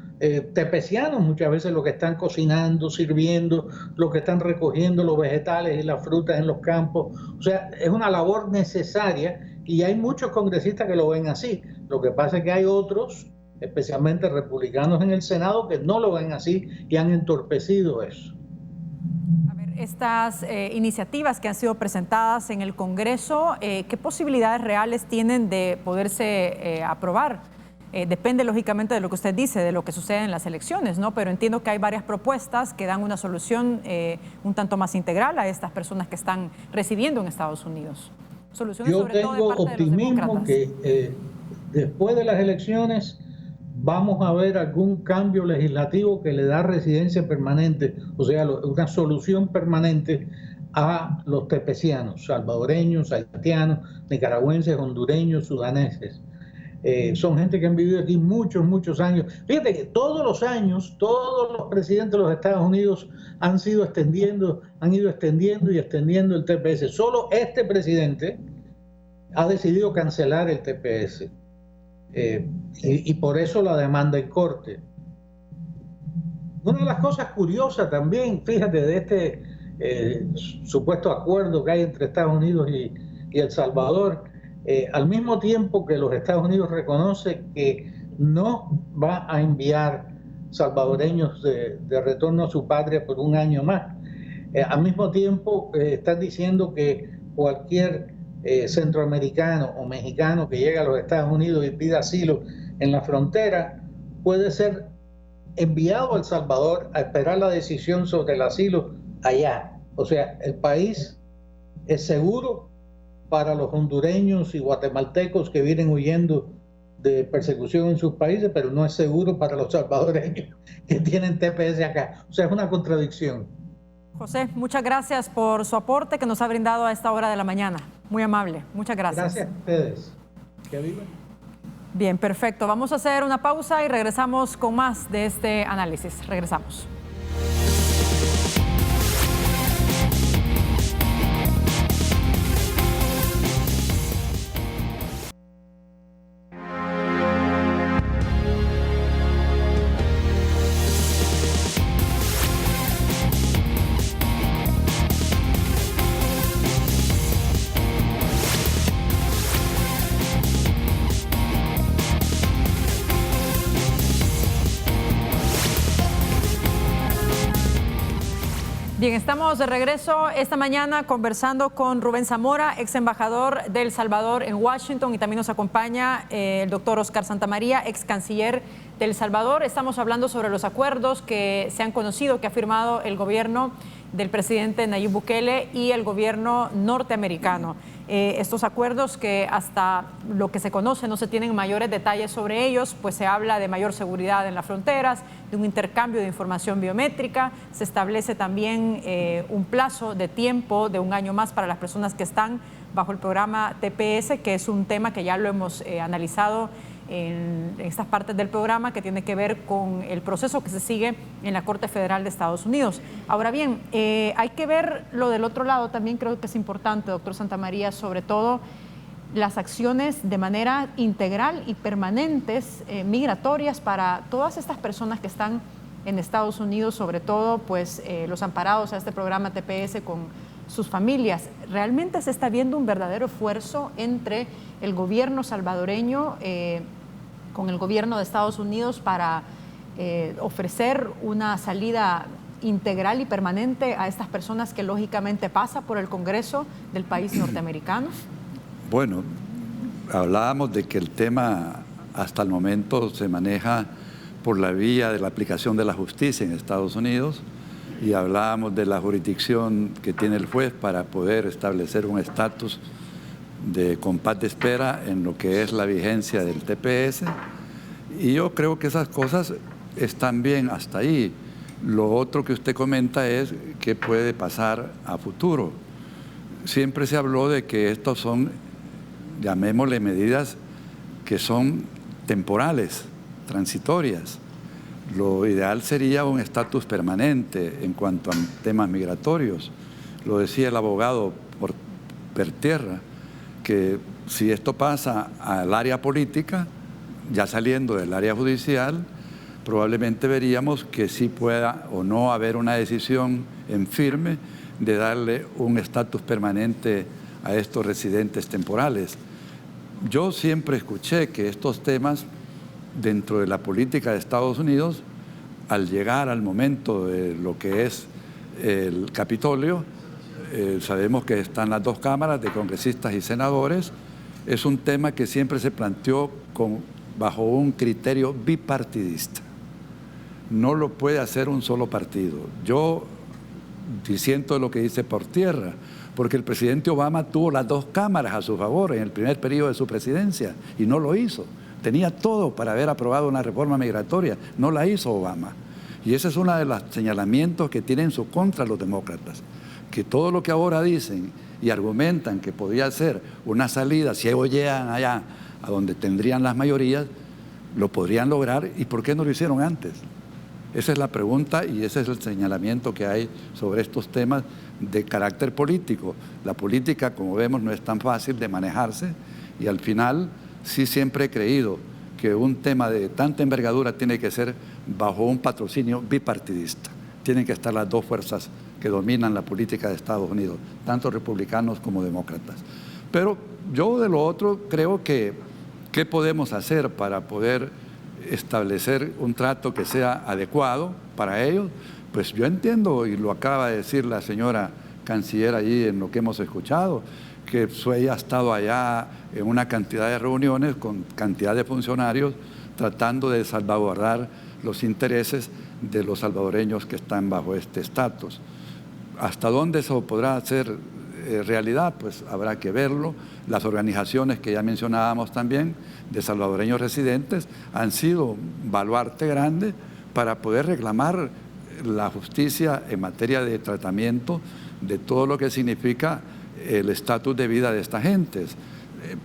tepecianos muchas veces los que están cocinando, sirviendo, los que están recogiendo los vegetales y las frutas en los campos. O sea, es una labor necesaria y hay muchos congresistas que lo ven así. Lo que pasa es que hay otros, especialmente republicanos en el Senado, que no lo ven así y han entorpecido eso. A ver, estas iniciativas que han sido presentadas en el Congreso, ¿qué posibilidades reales tienen de poderse aprobar? Depende lógicamente de lo que usted dice, de lo que sucede en las elecciones, ¿no? Pero entiendo que hay varias propuestas que dan una solución un tanto más integral a estas personas que están residiendo en Estados Unidos. Soluciones Yo sobre todo tengo de parte optimismo de los demócratas. que después de las elecciones vamos a ver algún cambio legislativo que le da residencia permanente, o sea, una solución permanente a los tepecianos, salvadoreños, haitianos, nicaragüenses, hondureños, sudaneses. Son gente que han vivido aquí muchos años. Fíjate que todos los años, todos los presidentes de los Estados Unidos han ido extendiendo y extendiendo el TPS. Solo este presidente ha decidido cancelar el TPS. Y por eso la demanda en corte. Una de las cosas curiosas también, fíjate, de este supuesto acuerdo que hay entre Estados Unidos y El Salvador, al mismo tiempo que los Estados Unidos reconoce que no va a enviar salvadoreños de retorno a su patria por un año más. Al mismo tiempo están diciendo que cualquier centroamericano o mexicano que llegue a los Estados Unidos y pida asilo en la frontera puede ser enviado a El Salvador a esperar la decisión sobre el asilo allá. O sea, el país es seguro para los hondureños y guatemaltecos que vienen huyendo de persecución en sus países, pero no es seguro para los salvadoreños que tienen TPS acá. O sea, es una contradicción. José, muchas gracias por su aporte que nos ha brindado a esta hora de la mañana. Muy amable. Muchas gracias. Gracias a ustedes. Que vivan. Bien, perfecto. Vamos a hacer una pausa y regresamos con más de este análisis. Regresamos. Bien, estamos de regreso esta mañana conversando con Rubén Zamora, ex embajador de El Salvador en Washington, y también nos acompaña el doctor Oscar Santamaría, ex canciller de El Salvador. Estamos hablando sobre los acuerdos que se han conocido, que ha firmado el gobierno del presidente Nayib Bukele y el gobierno norteamericano. Estos acuerdos que hasta lo que se conoce no se tienen mayores detalles sobre ellos, pues se habla de mayor seguridad en las fronteras, de un intercambio de información biométrica, se establece también un plazo de tiempo de un año más para las personas que están bajo el programa TPS, que es un tema que ya lo hemos analizado en estas partes del programa, que tiene que ver con el proceso que se sigue en la Corte Federal de Estados Unidos. Ahora bien, hay que ver lo del otro lado también. Creo que es importante, doctor Santamaría, sobre todo las acciones de manera integral y permanentes migratorias para todas estas personas que están en Estados Unidos, sobre todo pues los amparados a este programa TPS con sus familias. Realmente se está viendo un verdadero esfuerzo entre el gobierno salvadoreño con el gobierno de Estados Unidos para ofrecer una salida integral y permanente a estas personas que lógicamente pasa por el Congreso del país norteamericano. Bueno, hablábamos de que el tema hasta el momento se maneja por la vía de la aplicación de la justicia en Estados Unidos, y hablábamos de la jurisdicción que tiene el juez para poder establecer un estatus de compás de espera en lo que es la vigencia del TPS, y yo creo que esas cosas están bien hasta ahí. Lo otro que usted comenta es qué puede pasar a futuro. Siempre se habló de que estos son, llamémosle, medidas que son temporales, transitorias. Lo ideal sería un estatus permanente en cuanto a temas migratorios. Lo decía el abogado por tierra, que si esto pasa al área política, ya saliendo del área judicial, probablemente veríamos que sí pueda o no haber una decisión en firme de darle un estatus permanente a estos residentes temporales. Yo siempre escuché que estos temas dentro de la política de Estados Unidos, al llegar al momento de lo que es el Capitolio, sabemos que están las dos cámaras de congresistas y senadores, es un tema que siempre se planteó bajo un criterio bipartidista. No lo puede hacer un solo partido. Yo disiento de lo que dice por tierra, porque el presidente Obama tuvo las dos cámaras a su favor en el primer periodo de su presidencia y no lo hizo. Tenía todo para haber aprobado una reforma migratoria, no la hizo Obama. Y ese es uno de los señalamientos que tienen en su contra los demócratas, que todo lo que ahora dicen y argumentan que podía ser una salida, si ellos llegan allá a donde tendrían las mayorías, lo podrían lograr. ¿Y por qué no lo hicieron antes? Esa es la pregunta y ese es el señalamiento que hay sobre estos temas de carácter político. La política, como vemos, no es tan fácil de manejarse, y al final sí siempre he creído que un tema de tanta envergadura tiene que ser bajo un patrocinio bipartidista. Tienen que estar las dos fuerzas que dominan la política de Estados Unidos, tanto republicanos como demócratas. Pero yo de lo otro creo que ¿qué podemos hacer para poder establecer un trato que sea adecuado para ellos? Pues yo entiendo, y lo acaba de decir la señora canciller allí en lo que hemos escuchado, que ella ha estado allá en una cantidad de reuniones con cantidad de funcionarios tratando de salvaguardar los intereses de los salvadoreños que están bajo este estatus. ¿Hasta dónde eso podrá ser realidad? Pues habrá que verlo. Las organizaciones que ya mencionábamos también, de salvadoreños residentes, han sido un baluarte grande para poder reclamar la justicia en materia de tratamiento de todo lo que significa el estatus de vida de estas gentes.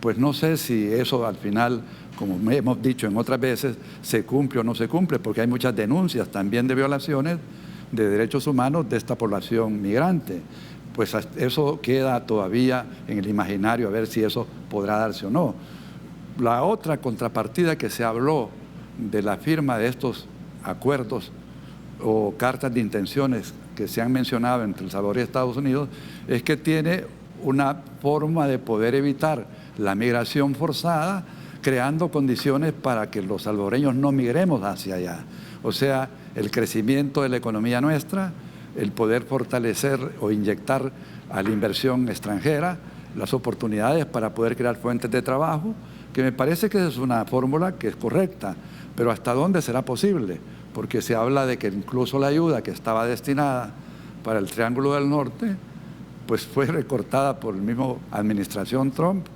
Pues no sé si eso al final, como hemos dicho en otras veces, se cumple o no se cumple, porque hay muchas denuncias también de violaciones de derechos humanos de esta población migrante. Pues eso queda todavía en el imaginario, a ver si eso podrá darse o no. La otra contrapartida que se habló de la firma de estos acuerdos o cartas de intenciones que se han mencionado entre El Salvador y Estados Unidos es que tiene una forma de poder evitar la migración forzada, creando condiciones para que los salvadoreños no migremos hacia allá. O sea, el crecimiento de la economía nuestra, el poder fortalecer o inyectar a la inversión extranjera, las oportunidades para poder crear fuentes de trabajo, que me parece que es una fórmula que es correcta, pero ¿hasta dónde será posible? Porque se habla de que incluso la ayuda que estaba destinada para el Triángulo del Norte, pues fue recortada por la misma administración Trump,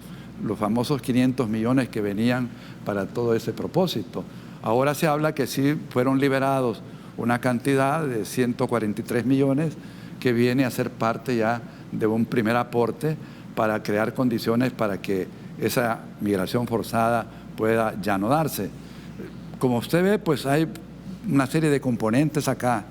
los famosos 500 millones que venían para todo ese propósito. Ahora se habla que sí fueron liberados una cantidad de 143 millones que viene a ser parte ya de un primer aporte para crear condiciones para que esa migración forzada pueda ya no darse. Como usted ve, pues hay una serie de componentes acá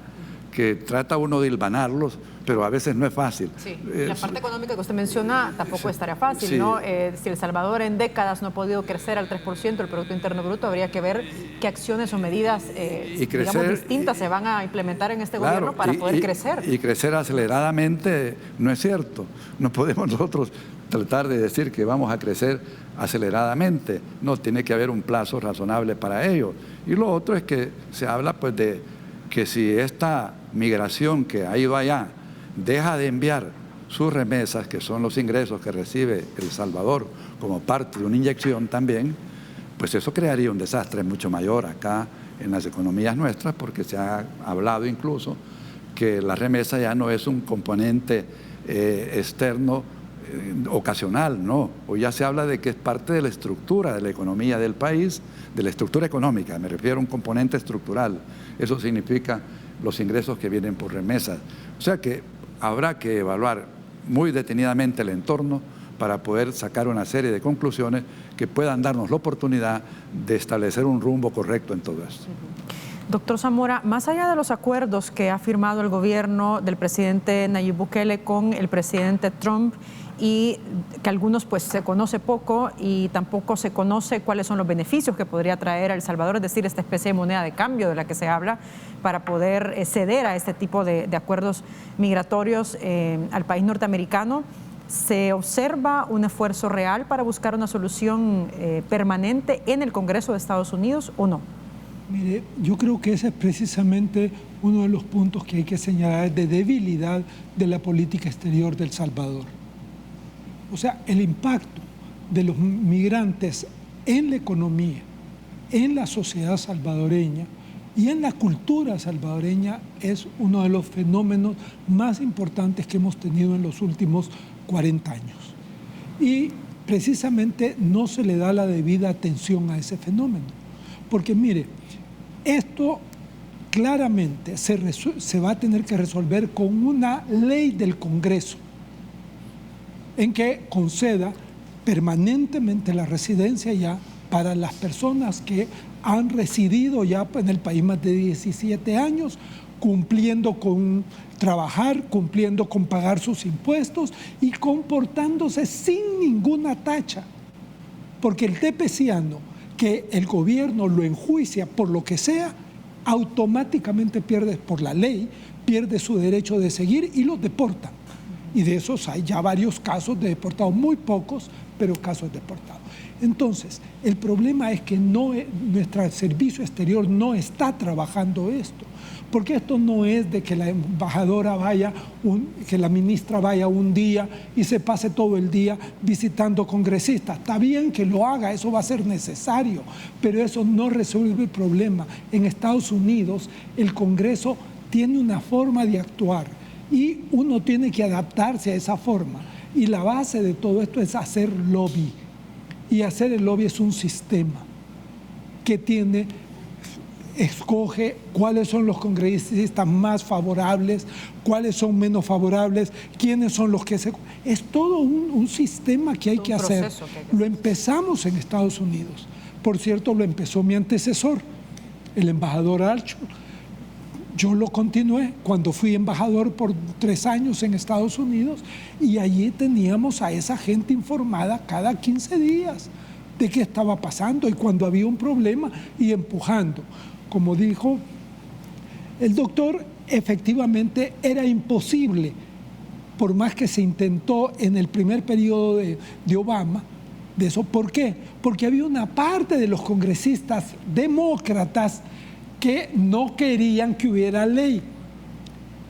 que trata uno de hilvanarlos, pero a veces no es fácil. Sí, la parte económica que usted menciona tampoco estaría fácil, sí. ¿No? Si El Salvador en décadas no ha podido crecer al 3% del Producto Interno Bruto, habría que ver qué acciones o medidas digamos, distintas se van a implementar en este gobierno para poder crecer. Y crecer aceleradamente no es cierto. No podemos nosotros tratar de decir que vamos a crecer aceleradamente. No, tiene que haber un plazo razonable para ello. Y lo otro es que se habla pues de que si esta migración que ha ido allá deja de enviar sus remesas, que son los ingresos que recibe El Salvador como parte de una inyección también, pues eso crearía un desastre mucho mayor acá en las economías nuestras, porque se ha hablado incluso que la remesa ya no es un componente externo ocasional, no. Hoy ya se habla de que es parte de la estructura de la economía del país, de la estructura económica, me refiero a un componente estructural. Eso significa los ingresos que vienen por remesas. O sea que habrá que evaluar muy detenidamente el entorno para poder sacar una serie de conclusiones que puedan darnos la oportunidad de establecer un rumbo correcto en todo esto. Doctor Zamora, más allá de los acuerdos que ha firmado el gobierno del presidente Nayib Bukele con el presidente Trump, y que algunos pues se conoce poco y tampoco se conoce cuáles son los beneficios que podría traer a El Salvador, es decir, esta especie de moneda de cambio de la que se habla para poder ceder a este tipo de acuerdos migratorios al país norteamericano. ¿Se observa un esfuerzo real para buscar una solución permanente en el Congreso de Estados Unidos o no? Mire, yo creo que ese es precisamente uno de los puntos que hay que señalar de debilidad de la política exterior de El Salvador. O sea, el impacto de los migrantes en la economía, en la sociedad salvadoreña y en la cultura salvadoreña es uno de los fenómenos más importantes que hemos tenido en los últimos 40 años. Y precisamente no se le da la debida atención a ese fenómeno. Porque mire, esto claramente se va a tener que resolver con una ley del Congreso en que conceda permanentemente la residencia ya para las personas que han residido ya en el país más de 17 años, cumpliendo con trabajar, cumpliendo con pagar sus impuestos y comportándose sin ninguna tacha. Porque el tepeciano que el gobierno lo enjuicia por lo que sea, automáticamente pierde por la ley, pierde su derecho de seguir y los deportan. Y de esos hay ya varios casos de deportados, muy pocos, pero casos deportados. Entonces, el problema es que nuestro servicio exterior no está trabajando esto, porque esto no es de que la embajadora que la ministra vaya un día y se pase todo el día visitando congresistas. Está bien que lo haga, eso va a ser necesario, pero eso no resuelve el problema. En Estados Unidos, el Congreso tiene una forma de actuar y uno tiene que adaptarse a esa forma. Y la base de todo esto es hacer lobby. Y hacer el lobby es un sistema que escoge cuáles son los congresistas más favorables, cuáles son menos favorables, quiénes son los que se... Es todo un sistema que hay que hacer. Lo empezamos en Estados Unidos. Por cierto, lo empezó mi antecesor, el embajador Archer. Yo lo continué cuando fui embajador por 3 años en Estados Unidos y allí teníamos a esa gente informada cada 15 días de qué estaba pasando y cuando había un problema y empujando. Como dijo el doctor, efectivamente era imposible, por más que se intentó en el primer periodo de Obama, de eso. ¿Por qué? Porque había una parte de los congresistas demócratas que no querían que hubiera ley.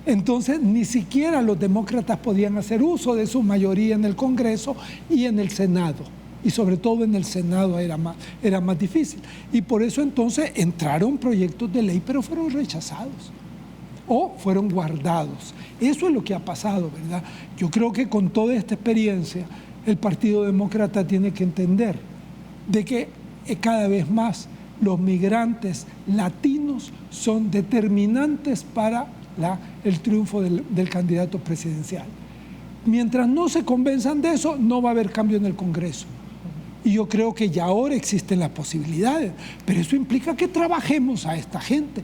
Entonces, ni siquiera los demócratas podían hacer uso de su mayoría en el Congreso y en el Senado. Y sobre todo en el Senado era más difícil. Y por eso entonces entraron proyectos de ley, pero fueron rechazados o fueron guardados. Eso es lo que ha pasado, ¿verdad? Yo creo que con toda esta experiencia, el Partido Demócrata tiene que entender de que cada vez más los migrantes latinos son determinantes para el triunfo del candidato presidencial. Mientras no se convenzan de eso, no va a haber cambio en el Congreso. Y yo creo que ya ahora existen las posibilidades, pero eso implica que trabajemos a esta gente.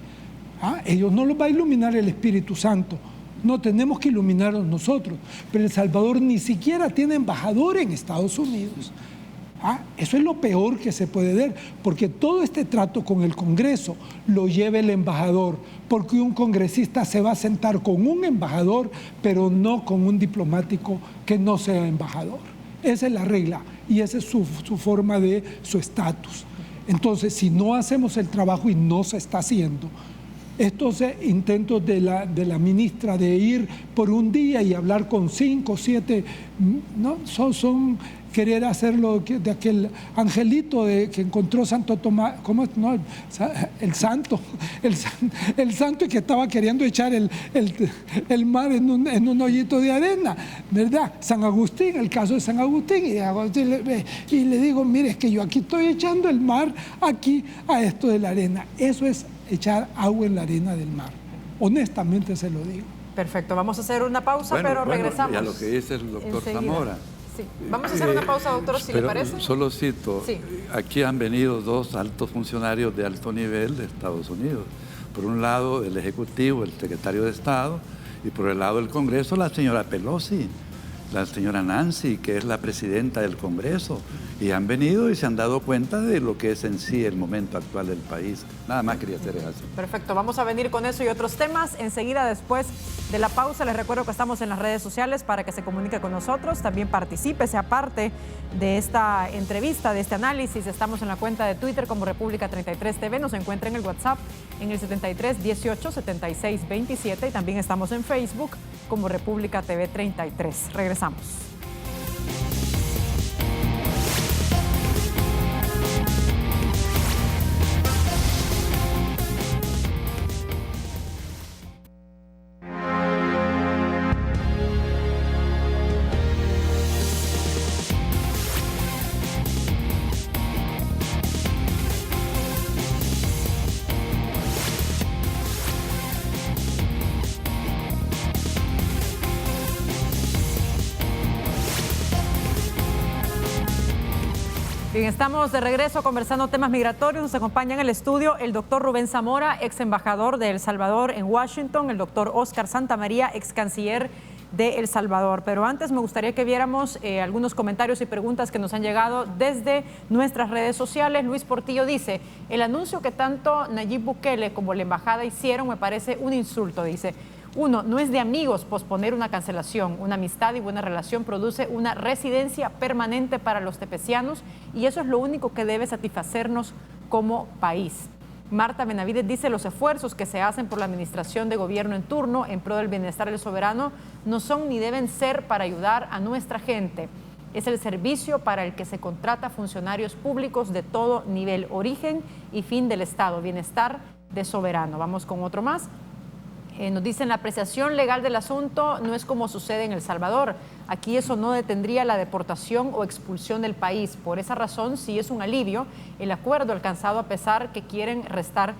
Ellos no los va a iluminar el Espíritu Santo, no tenemos que iluminarlos nosotros. Pero El Salvador ni siquiera tiene embajador en Estados Unidos. Eso es lo peor que se puede ver, porque todo este trato con el Congreso lo lleva el embajador, porque un congresista se va a sentar con un embajador, pero no con un diplomático que no sea embajador. Esa es la regla y esa es su forma de su estatus. Entonces, si no hacemos el trabajo y no se está haciendo, estos intentos de la ministra de ir por un día y hablar con 5 o 7, ¿no? son querer hacerlo de aquel angelito que encontró Santo Tomás, ¿cómo es? No, el santo y que estaba queriendo echar el mar en un hoyito de arena, ¿verdad? San Agustín, el caso de San Agustín, y le digo, mire, es que yo aquí estoy echando el mar aquí a esto de la arena. Eso es echar agua en la arena del mar. Honestamente se lo digo. Perfecto, vamos a hacer una pausa, pero regresamos. Y a lo que dice el doctor Zamora. Sí. Vamos a hacer una pausa, doctor, si le parece. Solo cito, sí. Aquí han venido 2 altos funcionarios de alto nivel de Estados Unidos. Por un lado, el Ejecutivo, el Secretario de Estado, y por el lado del Congreso, la señora Pelosi, la señora Nancy, que es la presidenta del Congreso. Y han venido y se han dado cuenta de lo que es en sí el momento actual del país. Nada más quería hacer eso. Perfecto, vamos a venir con eso y otros temas enseguida después de la pausa. Les recuerdo que estamos en las redes sociales para que se comunique con nosotros. También participe, sea parte de esta entrevista, de este análisis. Estamos en la cuenta de Twitter como República 33 TV. Nos encuentra en el WhatsApp en el 73 18 76 27 y también estamos en Facebook como República TV 33. Regresamos. Bien, estamos de regreso conversando temas migratorios. Nos acompaña en el estudio el doctor Rubén Zamora, ex embajador de El Salvador en Washington, el doctor Oscar Santamaría, ex canciller de El Salvador. Pero antes me gustaría que viéramos algunos comentarios y preguntas que nos han llegado desde nuestras redes sociales. Luis Portillo dice, el anuncio que tanto Nayib Bukele como la embajada hicieron me parece un insulto, dice. 1. No es de amigos posponer una cancelación. Una amistad y buena relación produce una residencia permanente para los tepecianos y eso es lo único que debe satisfacernos como país. Marta Benavides dice: los esfuerzos que se hacen por la administración de gobierno en turno en pro del bienestar del soberano no son ni deben ser para ayudar a nuestra gente. Es el servicio para el que se contrata funcionarios públicos de todo nivel, origen y fin del Estado, bienestar de soberano. Vamos con otro más. Nos dicen: la apreciación legal del asunto no es como sucede en El Salvador. Aquí eso no detendría la deportación o expulsión del país. Por esa razón, sí es un alivio el acuerdo alcanzado, a pesar que quieren restar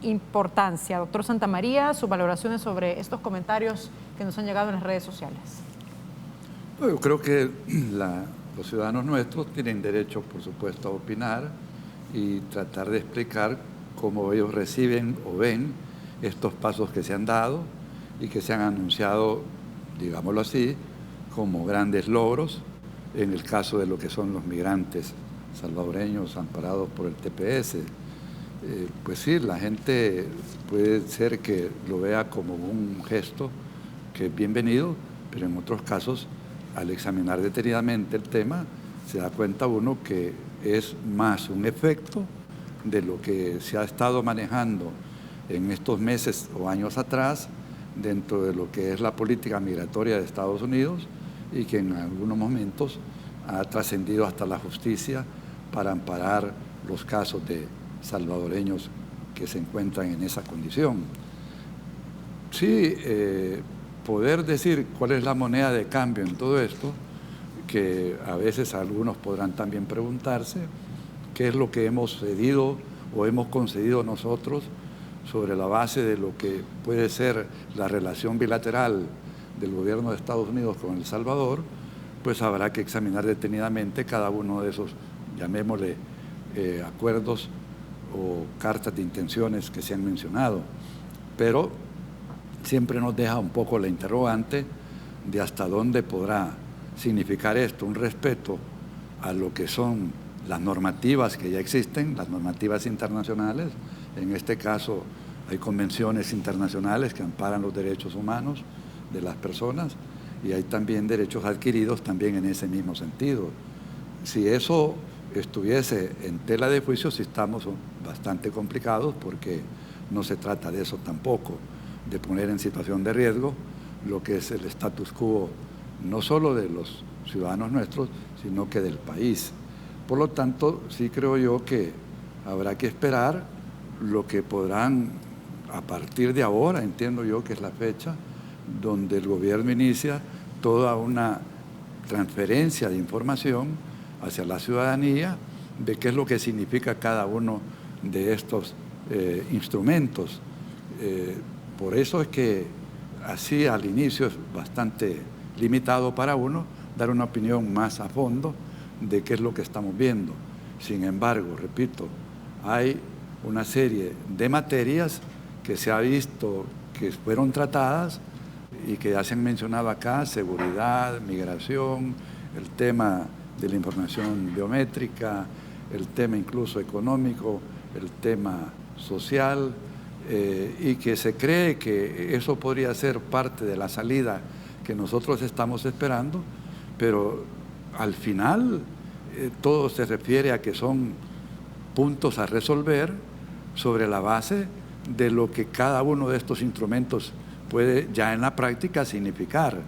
importancia. Doctor Santamaría, sus valoraciones sobre estos comentarios que nos han llegado en las redes sociales. Yo creo que los ciudadanos nuestros tienen derecho, por supuesto, a opinar y tratar de explicar cómo ellos reciben o ven estos pasos que se han dado y que se han anunciado, digámoslo así, como grandes logros en el caso de lo que son los migrantes salvadoreños amparados por el TPS. Pues sí, la gente puede ser que lo vea como un gesto que es bienvenido, pero en otros casos, al examinar detenidamente el tema, se da cuenta uno que es más un efecto de lo que se ha estado manejando en estos meses o años atrás dentro de lo que es la política migratoria de Estados Unidos y que en algunos momentos ha trascendido hasta la justicia para amparar los casos de salvadoreños que se encuentran en esa condición. Sí, poder decir cuál es la moneda de cambio en todo esto, que a veces algunos podrán también preguntarse, qué es lo que hemos cedido o hemos concedido nosotros sobre la base de lo que puede ser la relación bilateral del gobierno de Estados Unidos con El Salvador, pues habrá que examinar detenidamente cada uno de esos, llamémosle, acuerdos o cartas de intenciones que se han mencionado. Pero siempre nos deja un poco la interrogante de hasta dónde podrá significar esto, un respeto a lo que son las normativas que ya existen, las normativas internacionales. En este caso hay convenciones internacionales que amparan los derechos humanos de las personas y hay también derechos adquiridos también en ese mismo sentido. Si eso estuviese en tela de juicio, sí estamos bastante complicados, porque no se trata de eso tampoco, de poner en situación de riesgo lo que es el status quo, no solo de los ciudadanos nuestros, sino que del país. Por lo tanto, sí creo yo que habrá que esperar lo que podrán, a partir de ahora, entiendo yo que es la fecha, donde el gobierno inicia toda una transferencia de información hacia la ciudadanía de qué es lo que significa cada uno de estos instrumentos. Por eso es que así al inicio es bastante limitado para uno dar una opinión más a fondo de qué es lo que estamos viendo. Sin embargo, repito, hay una serie de materias que se ha visto que fueron tratadas y que ya se han mencionado acá: seguridad, migración, el tema de la información biométrica, el tema incluso económico, el tema social, y que se cree que eso podría ser parte de la salida que nosotros estamos esperando, pero al final todo se refiere a que son puntos a resolver sobre la base de lo que cada uno de estos instrumentos puede ya en la práctica significar.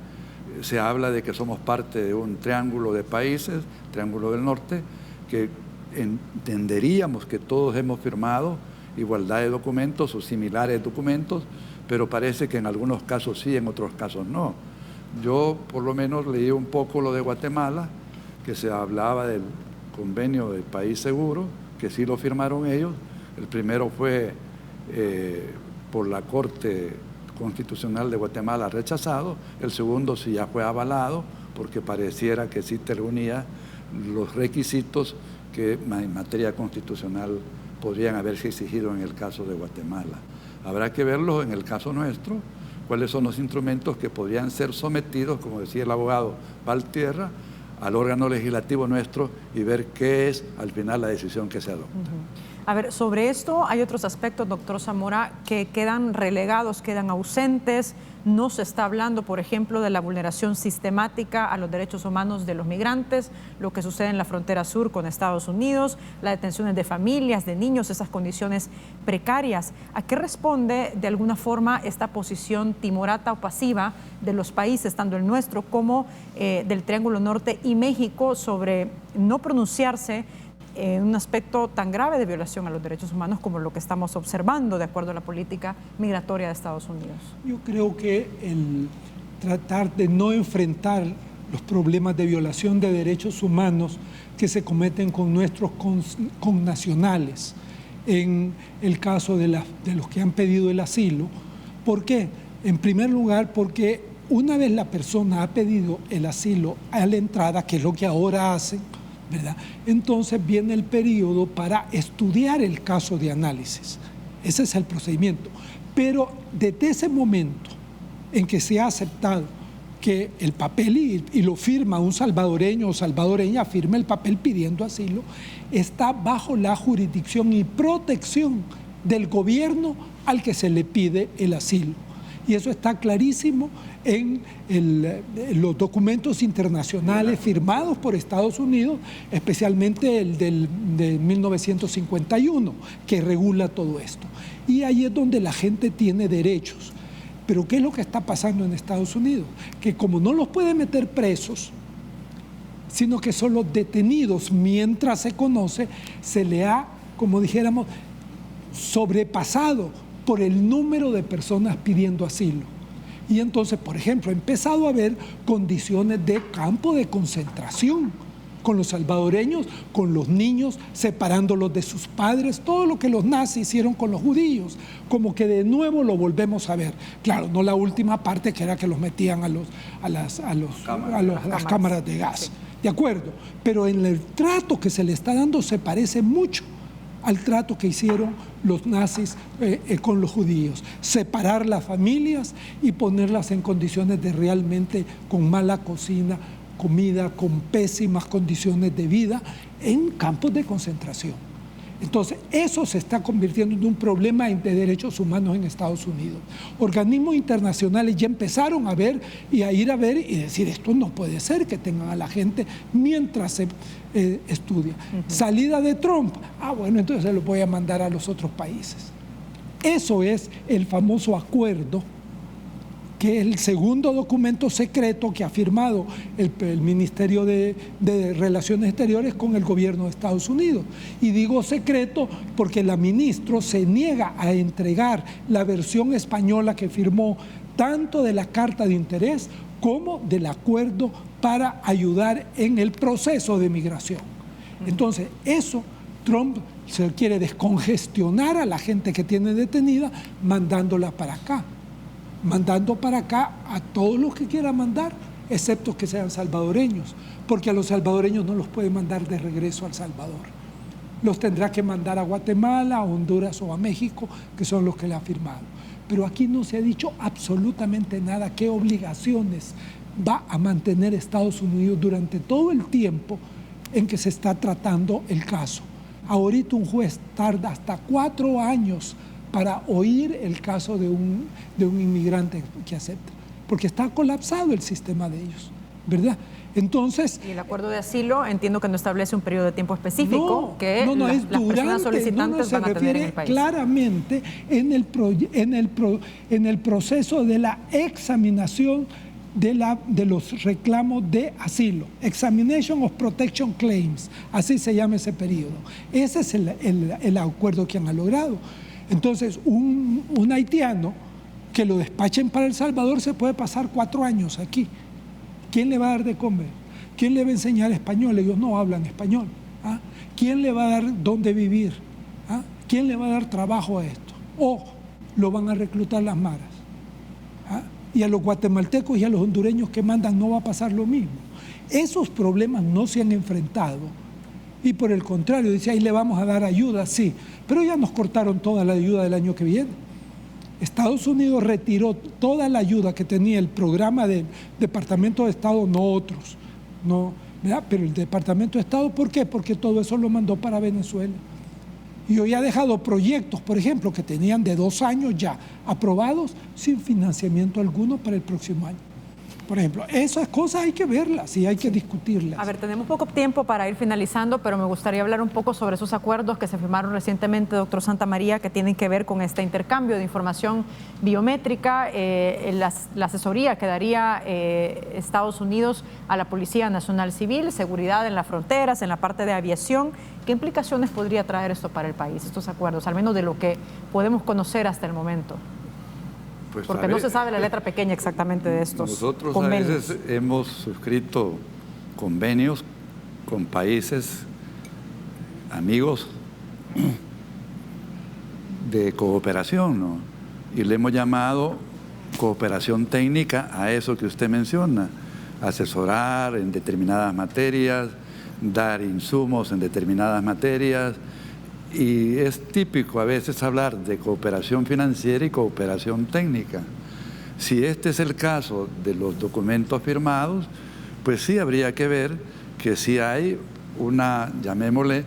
Se habla de que somos parte de un triángulo de países, Triángulo del Norte, que entenderíamos que todos hemos firmado igualdad de documentos o similares documentos, pero parece que en algunos casos sí, en otros casos no. Yo por lo menos leí un poco lo de Guatemala, que se hablaba del convenio del país seguro, que sí lo firmaron ellos. El primero fue por la Corte Constitucional de Guatemala rechazado, el segundo sí ya fue avalado, porque pareciera que sí te reunía los requisitos que en materia constitucional podrían haberse exigido en el caso de Guatemala. Habrá que verlo en el caso nuestro, cuáles son los instrumentos que podrían ser sometidos, como decía el abogado Valtierra, al órgano legislativo nuestro y ver qué es al final la decisión que se adopta. A ver, sobre esto hay otros aspectos, doctor Zamora, que quedan relegados, quedan ausentes. No se está hablando, por ejemplo, de la vulneración sistemática a los derechos humanos de los migrantes, lo que sucede en la frontera sur con Estados Unidos, las detenciones de familias, de niños, esas condiciones precarias. ¿A qué responde de alguna forma esta posición timorata o pasiva de los países, tanto el nuestro como del Triángulo Norte y México, sobre no pronunciarse en un aspecto tan grave de violación a los derechos humanos como lo que estamos observando de acuerdo a la política migratoria de Estados Unidos? Yo creo que el tratar de no enfrentar los problemas de violación de derechos humanos que se cometen con nuestros connacionales, en el caso de los que han pedido el asilo. ¿Por qué? En primer lugar, porque una vez la persona ha pedido el asilo a la entrada, que es lo que ahora hacen, ¿verdad? Entonces viene el periodo para estudiar el caso de análisis. Ese es el procedimiento. Pero desde ese momento en que se ha aceptado que el papel y lo firma un salvadoreño o salvadoreña, firma el papel pidiendo asilo, está bajo la jurisdicción y protección del gobierno al que se le pide el asilo. Y eso está clarísimo en los documentos internacionales firmados por Estados Unidos, especialmente el de 1951, que regula todo esto. Y ahí es donde la gente tiene derechos. Pero ¿qué es lo que está pasando en Estados Unidos? Que como no los puede meter presos, sino que son los detenidos mientras se conoce, se le ha, como dijéramos, sobrepasado por el número de personas pidiendo asilo. Y entonces, por ejemplo, ha empezado a haber condiciones de campo de concentración con los salvadoreños, con los niños, separándolos de sus padres, todo lo que los nazis hicieron con los judíos, como que de nuevo lo volvemos a ver. Claro, no la última parte, que era que los metían a las cámaras de gas, ¿de acuerdo? Pero en el trato que se le está dando se parece mucho al trato que hicieron los nazis con los judíos. Separar las familias y ponerlas en condiciones de realmente con mala comida, con pésimas condiciones de vida en campos de concentración. Entonces, eso se está convirtiendo en un problema de derechos humanos en Estados Unidos. Organismos internacionales ya empezaron a ver y a ir a ver y decir, esto no puede ser que tengan a la gente mientras se estudia. Salida de Trump, bueno, entonces se lo voy a mandar a los otros países. Eso es el famoso acuerdo, que es el segundo documento secreto que ha firmado el Ministerio de Relaciones Exteriores con el gobierno de Estados Unidos. Y digo secreto porque la ministra se niega a entregar la versión española que firmó tanto de la carta de interés como del acuerdo para ayudar en el proceso de migración. Entonces, eso Trump se quiere descongestionar a la gente que tiene detenida mandándola para acá. Mandando para acá a todos los que quiera mandar, excepto que sean salvadoreños, porque a los salvadoreños no los puede mandar de regreso a El Salvador. Los tendrá que mandar a Guatemala, a Honduras o a México, que son los que le han firmado. Pero aquí no se ha dicho absolutamente nada, qué obligaciones va a mantener Estados Unidos durante todo el tiempo en que se está tratando el caso. Ahorita un juez tarda hasta 4 años para oír el caso de un inmigrante que acepta, porque está colapsado el sistema de ellos, ¿verdad? Entonces... Y el acuerdo de asilo entiendo que no establece un periodo de tiempo específico que las personas solicitantes van a tener en el país. Claramente en el proceso de la examinación de los reclamos de asilo, Examination of Protection Claims, así se llama ese periodo. Ese es el acuerdo que han logrado. Entonces, un haitiano que lo despachen para El Salvador se puede pasar 4 años aquí. ¿Quién le va a dar de comer? ¿Quién le va a enseñar español? Ellos no hablan español. ¿Quién le va a dar dónde vivir? ¿Quién le va a dar trabajo a esto? O lo van a reclutar las maras. Y a los guatemaltecos y a los hondureños que mandan no va a pasar lo mismo. Esos problemas no se han enfrentado. Y por el contrario, dice, ahí le vamos a dar ayuda, sí, pero ya nos cortaron toda la ayuda del año que viene. Estados Unidos retiró toda la ayuda que tenía el programa del Departamento de Estado, no otros, no, ¿verdad? Pero el Departamento de Estado, ¿por qué? Porque todo eso lo mandó para Venezuela. Y hoy ha dejado proyectos, por ejemplo, que tenían de 2 años ya aprobados sin financiamiento alguno para el próximo año. Por ejemplo, esas cosas hay que verlas y hay que discutirlas. A ver, tenemos poco tiempo para ir finalizando, pero me gustaría hablar un poco sobre esos acuerdos que se firmaron recientemente, doctor Santamaría, que tienen que ver con este intercambio de información biométrica, la asesoría que daría Estados Unidos a la Policía Nacional Civil, seguridad en las fronteras, en la parte de aviación. ¿Qué implicaciones podría traer esto para el país, estos acuerdos, al menos de lo que podemos conocer hasta el momento? Pues, porque no se sabe la letra pequeña exactamente de estos nosotros convenios. A veces hemos suscrito convenios con países amigos de cooperación, ¿no? Y le hemos llamado cooperación técnica a eso que usted menciona, asesorar en determinadas materias, dar insumos en determinadas materias. Y es típico a veces hablar de cooperación financiera y cooperación técnica. Si este es el caso de los documentos firmados, pues sí habría que ver que sí hay una, llamémosle,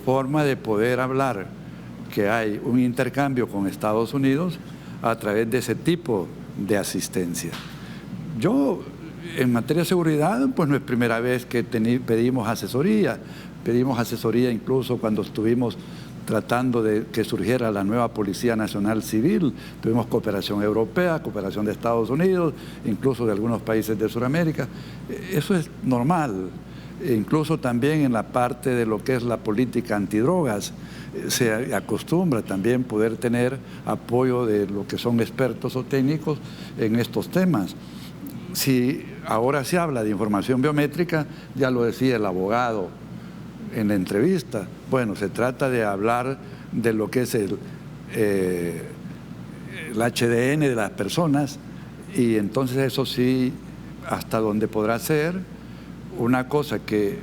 forma de poder hablar, que hay un intercambio con Estados Unidos a través de ese tipo de asistencia. Yo, en materia de seguridad, pues no es primera vez que pedimos asesoría. Pedimos asesoría incluso cuando estuvimos tratando de que surgiera la nueva Policía Nacional Civil. Tuvimos cooperación europea, cooperación de Estados Unidos, incluso de algunos países de Sudamérica. Eso es normal. Incluso también en la parte de lo que es la política antidrogas, se acostumbra también poder tener apoyo de lo que son expertos o técnicos en estos temas. Si ahora se habla de información biométrica, ya lo decía el abogado en la entrevista, bueno, se trata de hablar de lo que es el HDN de las personas, y entonces eso sí, hasta donde podrá ser una cosa que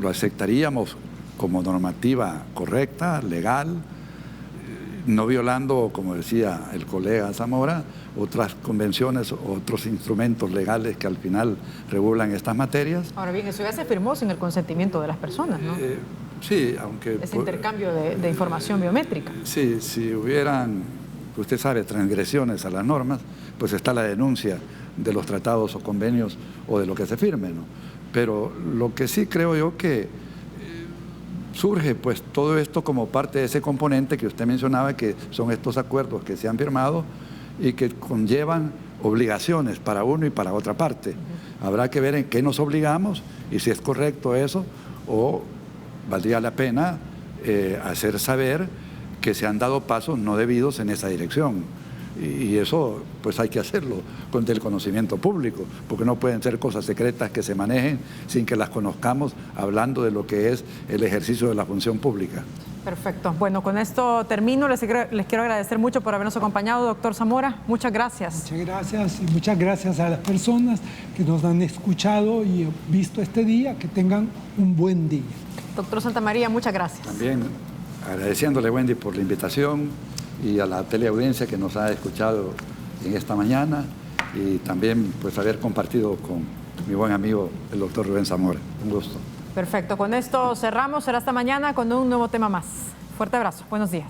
lo aceptaríamos como normativa correcta, legal, no violando, como decía el colega Zamora, otras convenciones, otros instrumentos legales que al final regulan estas materias. Ahora bien, eso ya se firmó sin el consentimiento de las personas, ¿no? Sí, aunque... Ese intercambio de información biométrica. Sí, si hubieran, usted sabe, transgresiones a las normas, pues está la denuncia de los tratados o convenios o de lo que se firme, ¿no? Pero lo que sí creo yo que surge pues todo esto como parte de ese componente que usted mencionaba, que son estos acuerdos que se han firmado y que conllevan obligaciones para uno y para otra parte. Habrá que ver en qué nos obligamos y si es correcto eso, o valdría la pena hacer saber que se han dado pasos no debidos en esa dirección. Y eso pues hay que hacerlo con el conocimiento público, porque no pueden ser cosas secretas que se manejen sin que las conozcamos, hablando de lo que es el ejercicio de la función pública. Perfecto. Bueno, con esto termino. Les quiero agradecer mucho por habernos acompañado, doctor Zamora. Muchas gracias. Muchas gracias, y muchas gracias a las personas que nos han escuchado y visto este día. Que tengan un buen día. Doctor Santamaría, muchas gracias. También agradeciéndole, Wendy, por la invitación, y a la teleaudiencia que nos ha escuchado en esta mañana, y también pues haber compartido con mi buen amigo el doctor Rubén Zamora. Un gusto. Perfecto, con esto cerramos. Será hasta mañana con un nuevo tema más. Fuerte abrazo, buenos días.